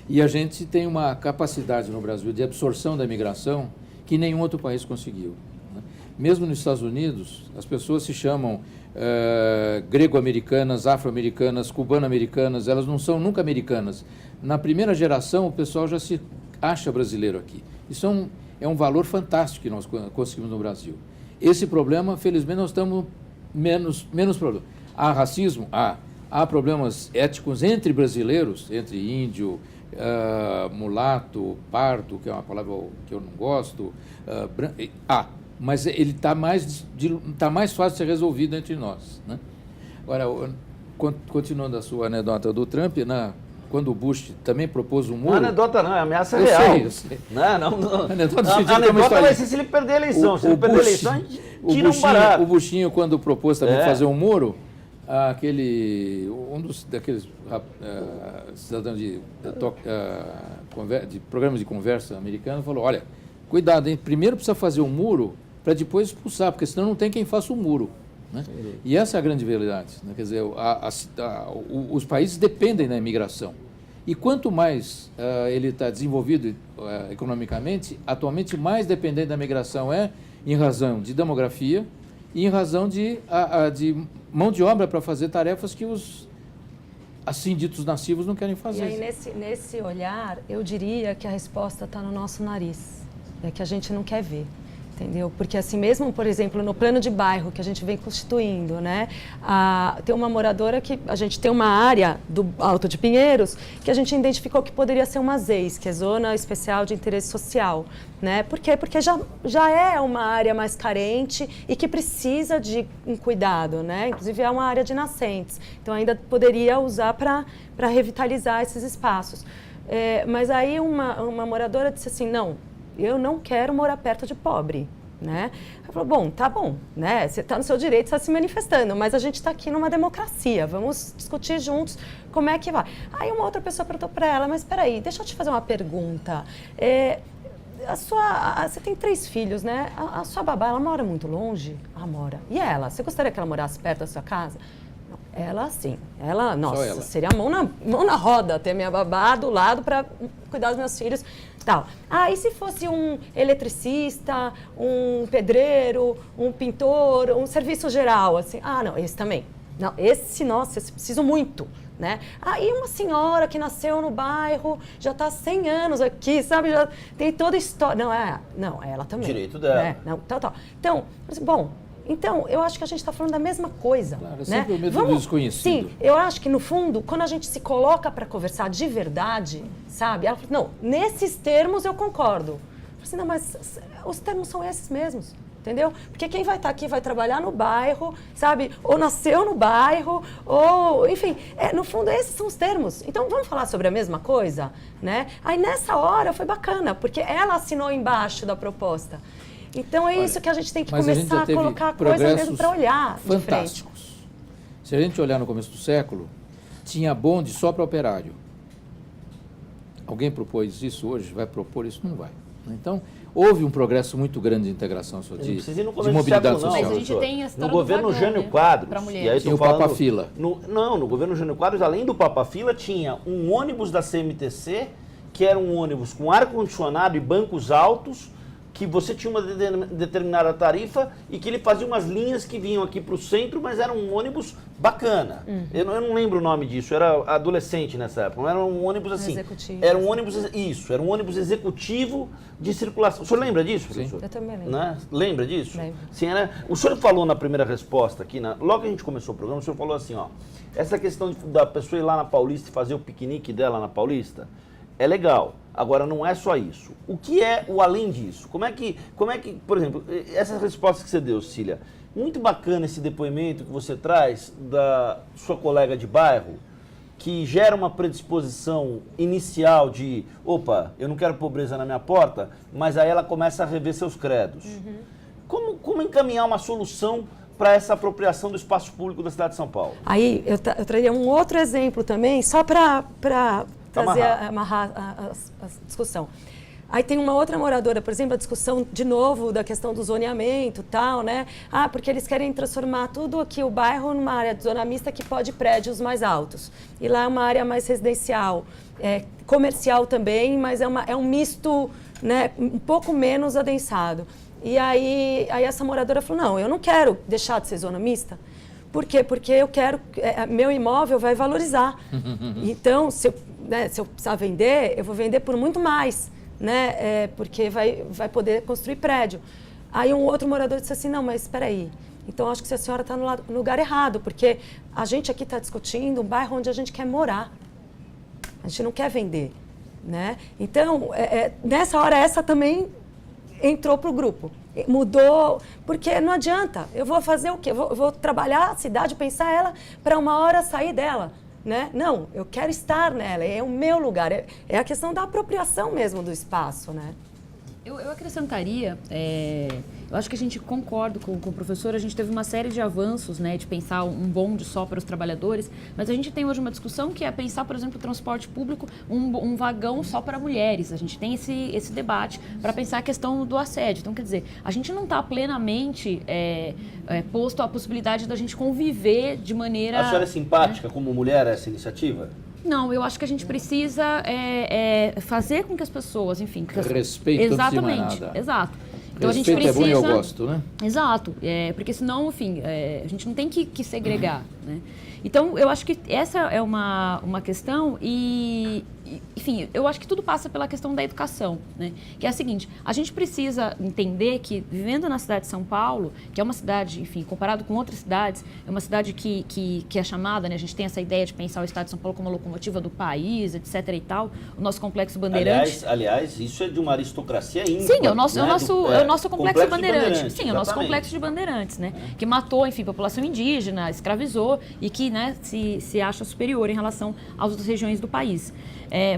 C: e a gente tem uma capacidade no Brasil de absorção da imigração que nenhum outro país conseguiu, né? Mesmo nos Estados Unidos, as pessoas se chamam grego-americanas, afro-americanas, cubano-americanas, elas não são nunca americanas. Na primeira geração, o pessoal já se acha brasileiro aqui. Isso é um valor fantástico que nós conseguimos no Brasil. Esse problema, felizmente, nós estamos menos problema. Há racismo? Há problemas éticos entre brasileiros, entre índio, mulato, pardo, que é uma palavra que eu não gosto, mas ele está mais fácil de ser resolvido entre nós, né? Agora, continuando a sua anedota do Trump, quando o Bush também propôs um muro...
A: Não é anedota não, é ameaça real.
C: Eu sei.
A: Não.
C: A
A: anedota vai ser se ele perder a eleição. Se ele perder a eleição, a gente tira um barato.
C: O Bushinho, quando propôs também fazer um muro, daqueles cidadãos de programas de conversa americano falou: olha, cuidado, hein? Primeiro precisa fazer um muro para depois expulsar, porque senão não tem quem faça o muro, né? E essa é a grande verdade, né? Quer dizer, os países dependem da imigração. E quanto mais ele está desenvolvido economicamente, atualmente mais dependente da migração em razão de demografia e em razão de mão de obra para fazer tarefas que os assim ditos nativos não querem fazer.
D: E aí, nesse olhar, eu diria que a resposta está no nosso nariz, é que a gente não quer ver. Entendeu? Porque assim mesmo, por exemplo, no plano de bairro que a gente vem constituindo, né? Tem uma moradora que a gente tem uma área do Alto de Pinheiros que a gente identificou que poderia ser uma ZEIS, que é Zona Especial de Interesse Social, né? Por quê? Porque já é uma área mais carente e que precisa de um cuidado, né? Inclusive é uma área de nascentes, então ainda poderia usar para revitalizar esses espaços. Mas aí uma moradora disse assim, não, eu não quero morar perto de pobre, né? Ela falou, bom, tá bom, né? Você está no seu direito, está se manifestando, mas a gente está aqui numa democracia, vamos discutir juntos como é que vai. Aí uma outra pessoa perguntou para ela, mas espera aí, deixa eu te fazer uma pergunta. Você tem 3 filhos, né? A sua babá, ela mora muito longe? Ela mora. E ela? Você gostaria que ela morasse perto da sua casa? Ela, sim. Nossa, seria mão na roda ter minha babá do lado para cuidar dos meus filhos. Tal. E se fosse um eletricista, um pedreiro, um pintor, um serviço geral, assim? Não, esse também. Não, esse preciso muito, né? Aí uma senhora que nasceu no bairro, já está há 100 anos aqui, sabe? Já tem toda a história. Não, ela também.
A: Direito dela.
D: Né? Não, tal. Então, bom, então, eu acho que a gente está falando da mesma coisa.
C: Claro, é
D: né?
C: sempre o medo do desconhecido.
D: Sim, eu acho que, no fundo, quando a gente se coloca para conversar de verdade, sabe? Ela fala, não, nesses termos eu concordo. Eu falei assim, não, mas os termos são esses mesmos. Entendeu? Porque quem vai estar aqui vai trabalhar no bairro, sabe? Ou nasceu no bairro, ou... Enfim, no fundo, esses são os termos. Então, vamos falar sobre a mesma coisa? Né? Aí, nessa hora, foi bacana, porque ela assinou embaixo da proposta. Então, é isso que a gente tem que começar a colocar a coisa mesmo para olhar
C: fantásticos. De frente. Se a gente olhar no começo do século, tinha bonde só para operário. Alguém propôs isso hoje? Vai propor isso? Não vai. Então, houve um progresso muito grande de integração social, de mobilidade social.
B: Mas a gente tem a história
A: no governo
B: vagão,
A: Jânio
B: né?
A: Quadros,
B: Pra mulher.
A: e aí
C: Tinha o
A: falando,
C: Papa Fila.
A: No governo Jânio Quadros, além do Papa Fila, tinha um ônibus da CMTC, que era um ônibus com ar-condicionado e bancos altos, que você tinha uma determinada tarifa e que ele fazia umas linhas que vinham aqui para o centro, mas era um ônibus bacana. Eu não lembro o nome disso, eu era adolescente nessa época, não era um ônibus assim.
D: Executivo.
A: Era um ônibus, era um ônibus executivo de circulação. O senhor lembra disso, professor?
D: Eu também lembro.
A: Né? Lembra disso?
D: Lembro.
A: Sim, o senhor falou na primeira resposta aqui, logo que a gente começou o programa, o senhor falou assim, ó, essa questão da pessoa ir lá na Paulista e fazer o piquenique dela na Paulista, é legal. Agora, não é só isso. O que é o além disso? Como é que, por exemplo, essas respostas que você deu, Cília, muito bacana esse depoimento que você traz da sua colega de bairro, que gera uma predisposição inicial de, opa, eu não quero pobreza na minha porta, mas aí ela começa a rever seus credos. Como encaminhar uma solução para essa apropriação do espaço público da cidade de São Paulo?
D: Aí, eu traria um outro exemplo também, só para amarrar a discussão. Aí tem uma outra moradora, por exemplo, a discussão, de novo, da questão do zoneamento e tal, né? Porque eles querem transformar tudo aqui, o bairro, numa área de zona mista que pode prédios mais altos. E lá é uma área mais residencial, comercial também, mas é um misto, né, um pouco menos adensado. E aí essa moradora falou, não, eu não quero deixar de ser zona mista. Por quê? Porque eu quero, meu imóvel vai valorizar. Então, se eu precisar vender, eu vou vender por muito mais, né? Porque vai poder construir prédio. Aí um outro morador disse assim, não, mas espera aí. Então, acho que a senhora está no lugar errado, porque a gente aqui está discutindo um bairro onde a gente quer morar. A gente não quer vender, né? Então, nessa hora, essa também entrou para o grupo. Mudou, porque não adianta. Eu vou fazer o quê? Eu vou trabalhar a cidade, pensar ela para uma hora sair dela. Né? Não, eu quero estar nela, é o meu lugar. É a questão da apropriação mesmo do espaço, né?
B: Eu acrescentaria, eu acho que a gente concorda com o professor, a gente teve uma série de avanços, né, de pensar um bonde só para os trabalhadores, mas a gente tem hoje uma discussão que é pensar, por exemplo, o transporte público, um vagão só para mulheres. A gente tem esse debate para pensar a questão do assédio. Então, quer dizer, a gente não está plenamente posto à possibilidade da gente conviver de maneira...
A: A senhora é simpática como mulher a essa iniciativa?
B: Não, eu acho que a gente precisa fazer com que as pessoas, enfim...
C: Respeito
B: exatamente, exato. Então,
C: respeito
B: a gente precisa...
C: é bom e eu gosto, né?
B: Exato, porque senão, enfim, a gente não tem que segregar, né? Então, eu acho que essa é uma questão e, enfim, eu acho que tudo passa pela questão da educação, né? Que é a seguinte, a gente precisa entender que, vivendo na cidade de São Paulo, que é uma cidade, enfim, comparado com outras cidades, é uma cidade que é chamada, né? A gente tem essa ideia de pensar o estado de São Paulo como a locomotiva do país, etc. e tal, o nosso complexo bandeirante.
A: Aliás, isso é de uma aristocracia ímpar.
B: Sim, é o nosso complexo bandeirante. Sim, é o nosso
A: exatamente.
B: complexo de bandeirantes, né? Que matou, enfim, a população indígena, escravizou e que, né, se acha superior em relação às outras regiões do país.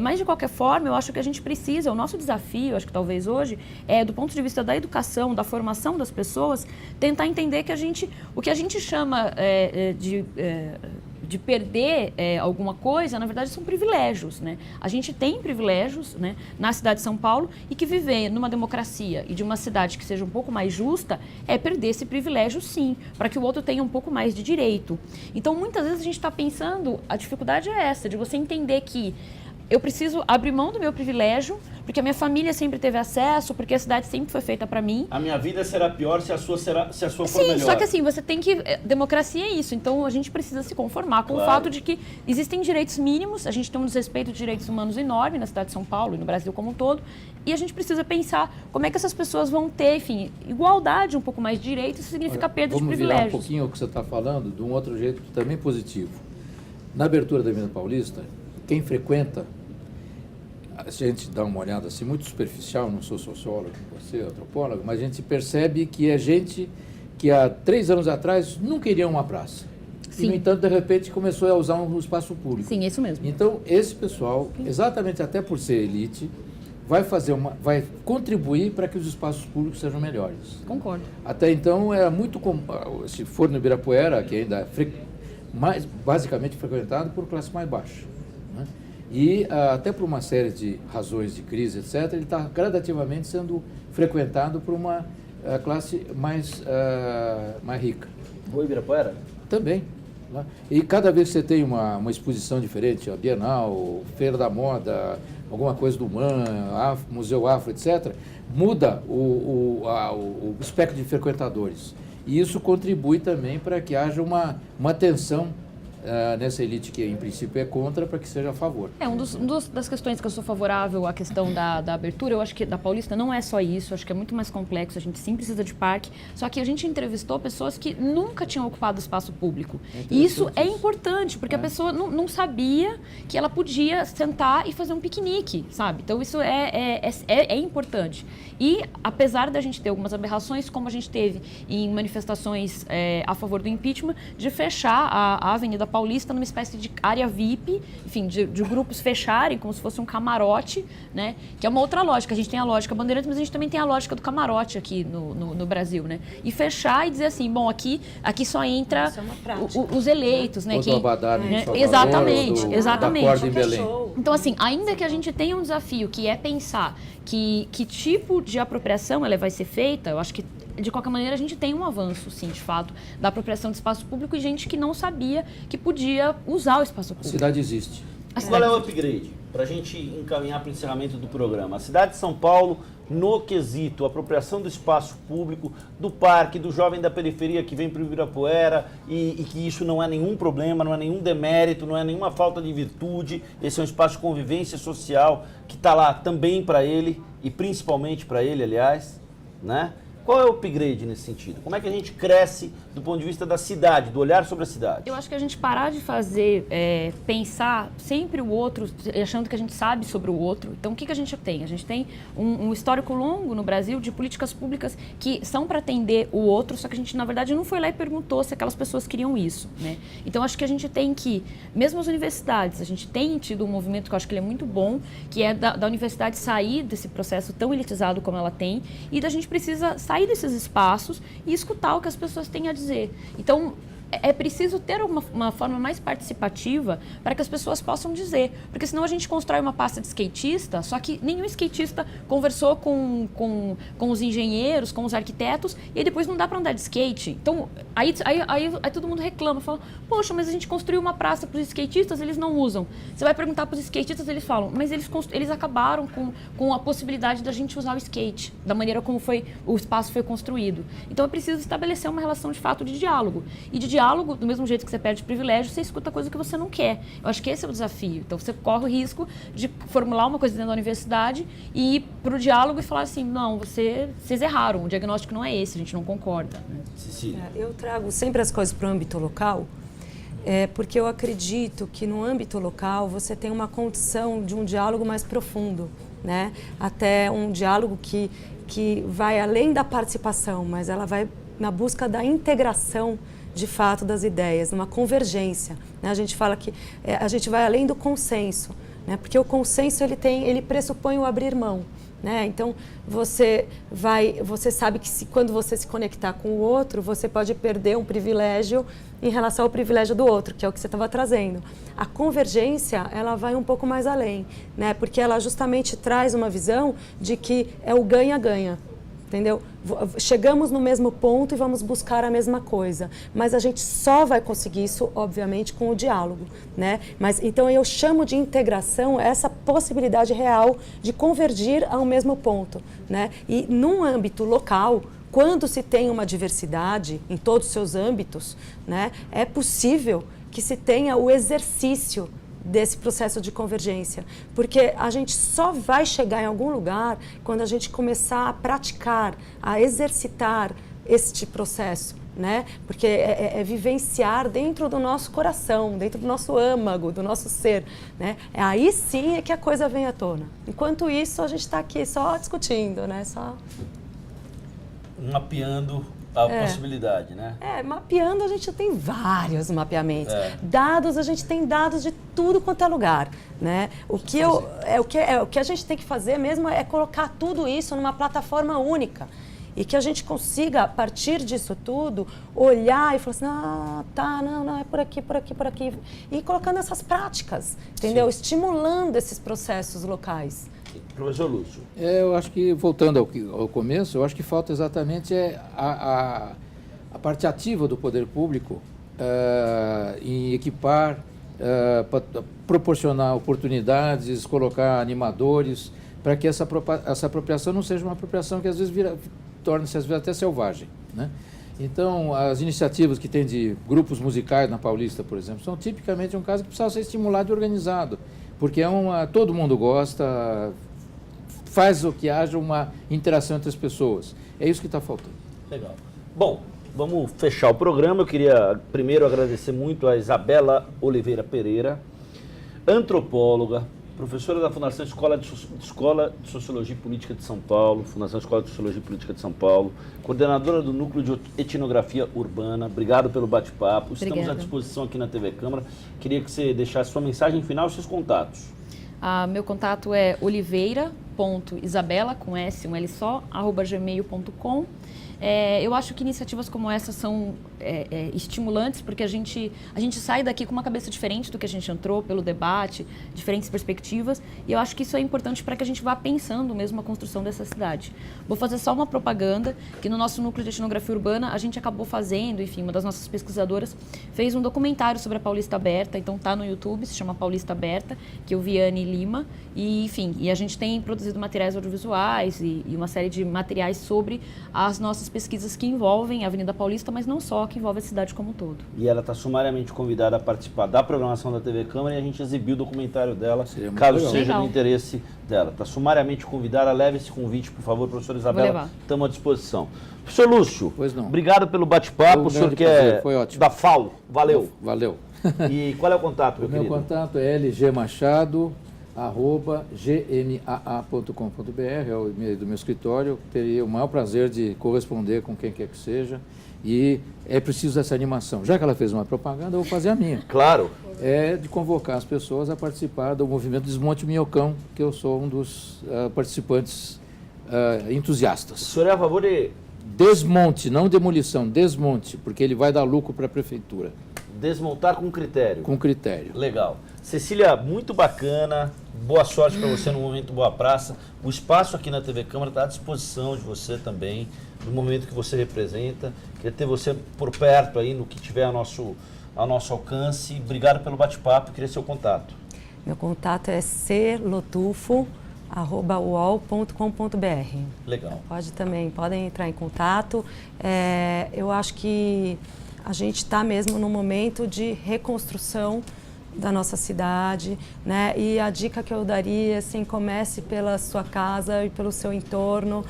B: Mas, de qualquer forma, eu acho que a gente precisa, o nosso desafio, acho que talvez hoje, do ponto de vista da educação, da formação das pessoas, tentar entender que o que a gente chama de perder alguma coisa, na verdade, são privilégios, né? A gente tem privilégios, né, na cidade de São Paulo e que viver numa democracia e de uma cidade que seja um pouco mais justa é perder esse privilégio, sim, para que o outro tenha um pouco mais de direito. Então, muitas vezes a gente está pensando, a dificuldade é essa, de você entender que eu preciso abrir mão do meu privilégio, porque a minha família sempre teve acesso, porque a cidade sempre foi feita para mim.
A: A minha vida será pior se a sua for
B: Sim,
A: melhor.
B: só que assim, você tem que... Democracia é isso, então a gente precisa se conformar com o fato de que existem direitos mínimos, a gente tem um desrespeito de direitos humanos enorme na cidade de São Paulo e no Brasil como um todo, e a gente precisa pensar como é que essas pessoas vão ter, enfim, igualdade, um pouco mais de direitos, isso significa perda de privilégios.
C: Vamos virar um pouquinho o que você está falando de um outro jeito também positivo. Na abertura da Avenida Paulista, quem frequenta, se a gente dá uma olhada assim, muito superficial, não sou sociólogo, você é antropólogo, mas a gente percebe que é gente que há 3 anos atrás nunca iria a uma praça.
B: Sim.
C: E, no entanto, de repente, começou a usar um espaço público.
B: Sim, isso mesmo.
C: Então, esse pessoal, exatamente até por ser elite, vai contribuir para que os espaços públicos sejam melhores.
B: Concordo.
C: Até então, era muito comum, se for no Ibirapuera, que ainda é basicamente frequentado por classe mais baixa, né? E até por uma série de razões de crise, etc., ele está gradativamente sendo frequentado por uma classe mais rica.
A: O Ibirapuera?
C: Também. Né? E cada vez que você tem uma exposição diferente, a Bienal, Feira da Moda, alguma coisa do MAN, Museu Afro, etc., muda o espectro de frequentadores. E isso contribui também para que haja uma tensão nessa elite que, em princípio, é contra, para que seja a favor.
B: Das questões que eu sou favorável à questão da abertura, eu acho que da Paulista não é só isso, acho que é muito mais complexo, a gente sim precisa de parque, só que a gente entrevistou pessoas que nunca tinham ocupado espaço público. E isso é importante, porque a pessoa não sabia que ela podia sentar e fazer um piquenique, sabe? Então isso é importante. E, apesar da gente ter algumas aberrações, como a gente teve em manifestações a favor do impeachment, de fechar a Avenida Paulista numa espécie de área VIP, enfim, de grupos fecharem como se fosse um camarote, né? Que é uma outra lógica. A gente tem a lógica Bandeirantes, mas a gente também tem a lógica do camarote aqui no Brasil, né? E fechar e dizer assim, bom, aqui só entra os eleitos, né?
C: Quem, né?
B: Exatamente. Então, assim, ainda que a gente tenha um desafio que é pensar que tipo de apropriação ela vai ser feita, eu acho que de qualquer maneira, a gente tem um avanço, sim, de fato, da apropriação de espaço público e gente que não sabia que podia usar o espaço público.
C: A cidade existe.
A: Qual é o upgrade? Para a gente encaminhar para o encerramento do programa. A cidade de São Paulo, no quesito apropriação do espaço público, do parque, do jovem da periferia que vem para o Ibirapuera e que isso não é nenhum problema, não é nenhum demérito, não é nenhuma falta de virtude. Esse é um espaço de convivência social que está lá também para ele e principalmente para ele, aliás, né? Qual é o upgrade nesse sentido? Como é que a gente cresce do ponto de vista da cidade, do olhar sobre a cidade?
B: Eu acho que a gente parar de fazer, pensar sempre o outro, achando que a gente sabe sobre o outro. Então, o que a gente tem? A gente tem um histórico longo no Brasil de políticas públicas que são para atender o outro, só que a gente, na verdade, não foi lá e perguntou se aquelas pessoas queriam isso, né? Então, acho que a gente tem que, mesmo as universidades, a gente tem tido um movimento que eu acho que ele é muito bom, que é da universidade sair desse processo tão elitizado como ela tem, e da gente precisa sair desses espaços e escutar o que as pessoas têm a dizer. Então, é preciso ter uma forma mais participativa para que as pessoas possam dizer. Porque senão a gente constrói uma pasta de skatista, só que nenhum skatista conversou com os engenheiros, com os arquitetos, e aí depois não dá para andar de skate. Então, aí todo mundo reclama, fala, poxa, mas a gente construiu uma praça para os skatistas, eles não usam. Você vai perguntar para os skatistas, eles falam, mas eles acabaram com a possibilidade da gente usar o skate, da maneira como o espaço foi construído. Então, é preciso estabelecer uma relação de fato de diálogo. E de diálogo, do mesmo jeito que você perde privilégio, você escuta coisa que você não quer. Eu acho que esse é o desafio. Então, você corre o risco de formular uma coisa dentro da universidade e ir para o diálogo e falar assim, não, vocês erraram, o diagnóstico não é esse, a gente não concorda. Né?
A: Cecília.
D: Eu trago sempre as coisas para o âmbito local, porque eu acredito que no âmbito local você tem uma condição de um diálogo mais profundo, né? Até um diálogo que vai além da participação, mas ela vai na busca da integração de fato das ideias, numa convergência, né? A gente fala que a gente vai além do consenso, né? Porque o consenso ele pressupõe o abrir mão, né? Então você sabe que quando você se conectar com o outro, você pode perder um privilégio em relação ao privilégio do outro, que é o que você estava trazendo. A convergência, ela vai um pouco mais além, né? Porque ela justamente traz uma visão de que é o ganha-ganha. entendeu? Chegamos no mesmo ponto e vamos buscar a mesma coisa, mas a gente só vai conseguir isso, obviamente, com o diálogo, né? Mas então eu chamo de integração essa possibilidade real de convergir ao mesmo ponto, né? E num âmbito local, quando se tem uma diversidade em todos os seus âmbitos, né, é possível que se tenha o exercício desse processo de convergência, porque a gente só vai chegar em algum lugar quando a gente começar a praticar, a exercitar este processo, né? Porque é vivenciar dentro do nosso coração, dentro do nosso âmago, do nosso ser, né? Aí sim é que a coisa vem à tona. Enquanto isso, a gente está aqui só discutindo, né? Só
A: mapeando a possibilidade, né?
D: Mapeando a gente tem vários mapeamentos. Dados, a gente tem dados de tudo quanto é lugar, né? O que a gente tem que fazer mesmo é colocar tudo isso numa plataforma única e que a gente consiga, a partir disso tudo, olhar e falar assim, não, é por aqui, por aqui, por aqui. E colocando essas práticas, entendeu? Sim. Estimulando esses processos locais.
A: Professor Lúcio.
C: Eu acho que, voltando ao começo, eu acho que falta exatamente a parte ativa do poder público em equipar, proporcionar oportunidades, colocar animadores, para que essa apropriação não seja uma apropriação que às vezes torna-se às vezes até selvagem, né? Então, as iniciativas que tem de grupos musicais na Paulista, por exemplo, são tipicamente um caso que precisa ser estimulado e organizado, porque todo mundo gosta, faz o que haja uma interação entre as pessoas. É isso que está faltando.
A: Legal. Bom, vamos fechar o programa. Eu queria primeiro agradecer muito a Isabela Oliveira Pereira, antropóloga, professora da Fundação Escola de Sociologia e Política de São Paulo, Fundação Escola de Sociologia e Política de São Paulo, coordenadora do Núcleo de Etnografia Urbana. Obrigado pelo bate-papo. Estamos à disposição aqui na TV Câmara. Queria que você deixasse sua mensagem final e seus contatos.
B: Meu contato é oliveira.isabela, com S, um L só, @gmail.com. Eu acho que iniciativas como essa são estimulantes, porque a gente sai daqui com uma cabeça diferente do que a gente entrou, pelo debate, diferentes perspectivas, e eu acho que isso é importante para que a gente vá pensando mesmo a construção dessa cidade. Vou fazer só uma propaganda, que no nosso núcleo de etnografia urbana a gente acabou fazendo, enfim, uma das nossas pesquisadoras fez um documentário sobre a Paulista Aberta, então tá no YouTube, se chama Paulista Aberta, que eu Viane Lima, e enfim, e a gente tem produzido materiais audiovisuais e uma série de materiais sobre as nossas pesquisas que envolvem a Avenida Paulista, mas não só, que envolve a cidade como um todo.
A: E ela está sumariamente convidada a participar da programação da TV Câmara e a gente exibiu o documentário dela, caso seja do interesse dela. Está sumariamente convidada, leve esse convite, por favor, professora Isabela, estamos à disposição. Professor Lúcio, obrigado pelo bate-papo, o senhor que é da FAO, valeu.
C: Valeu.
A: E qual é o contato, meu querido?
C: Meu contato é lgmachado@gmaa.com.br, é o e-mail do meu escritório. Teria o maior prazer de corresponder com quem quer que seja, e é preciso essa animação. Já que ela fez uma propaganda, eu vou fazer a minha.
A: Claro.
C: É de convocar as pessoas a participar do movimento Desmonte Minhocão, que eu sou um dos participantes entusiastas.
A: O senhor é a favor de...
C: Desmonte, não demolição, desmonte, porque ele vai dar lucro para a prefeitura.
A: Desmontar com critério.
C: Com critério.
A: Legal. Cecília, muito bacana. Boa sorte para você no Movimento Boa Praça. O espaço aqui na TV Câmara está à disposição de você também, no movimento que você representa. Queria ter você por perto aí, no que tiver a nosso alcance. Obrigado pelo bate-papo. Queria seu contato.
D: Meu contato é clotufo@uol.com.br.
A: Legal.
D: Podem entrar em contato. Eu acho que a gente está mesmo num momento de reconstrução da nossa cidade, né? E a dica que eu daria, assim, comece pela sua casa e pelo seu entorno,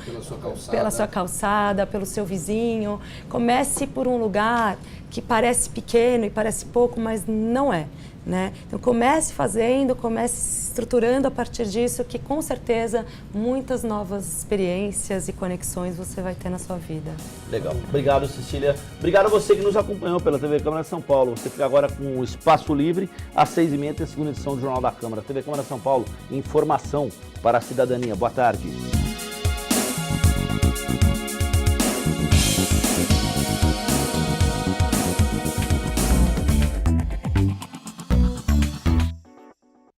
D: pela sua calçada, pelo seu vizinho. Comece por um lugar que parece pequeno e parece pouco, mas não é, né? Então comece fazendo, comece estruturando a partir disso, que com certeza muitas novas experiências e conexões você vai ter na sua vida.
A: Legal. Obrigado, Cecília. Obrigado a você que nos acompanhou pela TV Câmara de São Paulo. Você fica agora com o Espaço Livre, às 6h30, a segunda edição do Jornal da Câmara. TV Câmara de São Paulo, informação para a cidadania. Boa tarde.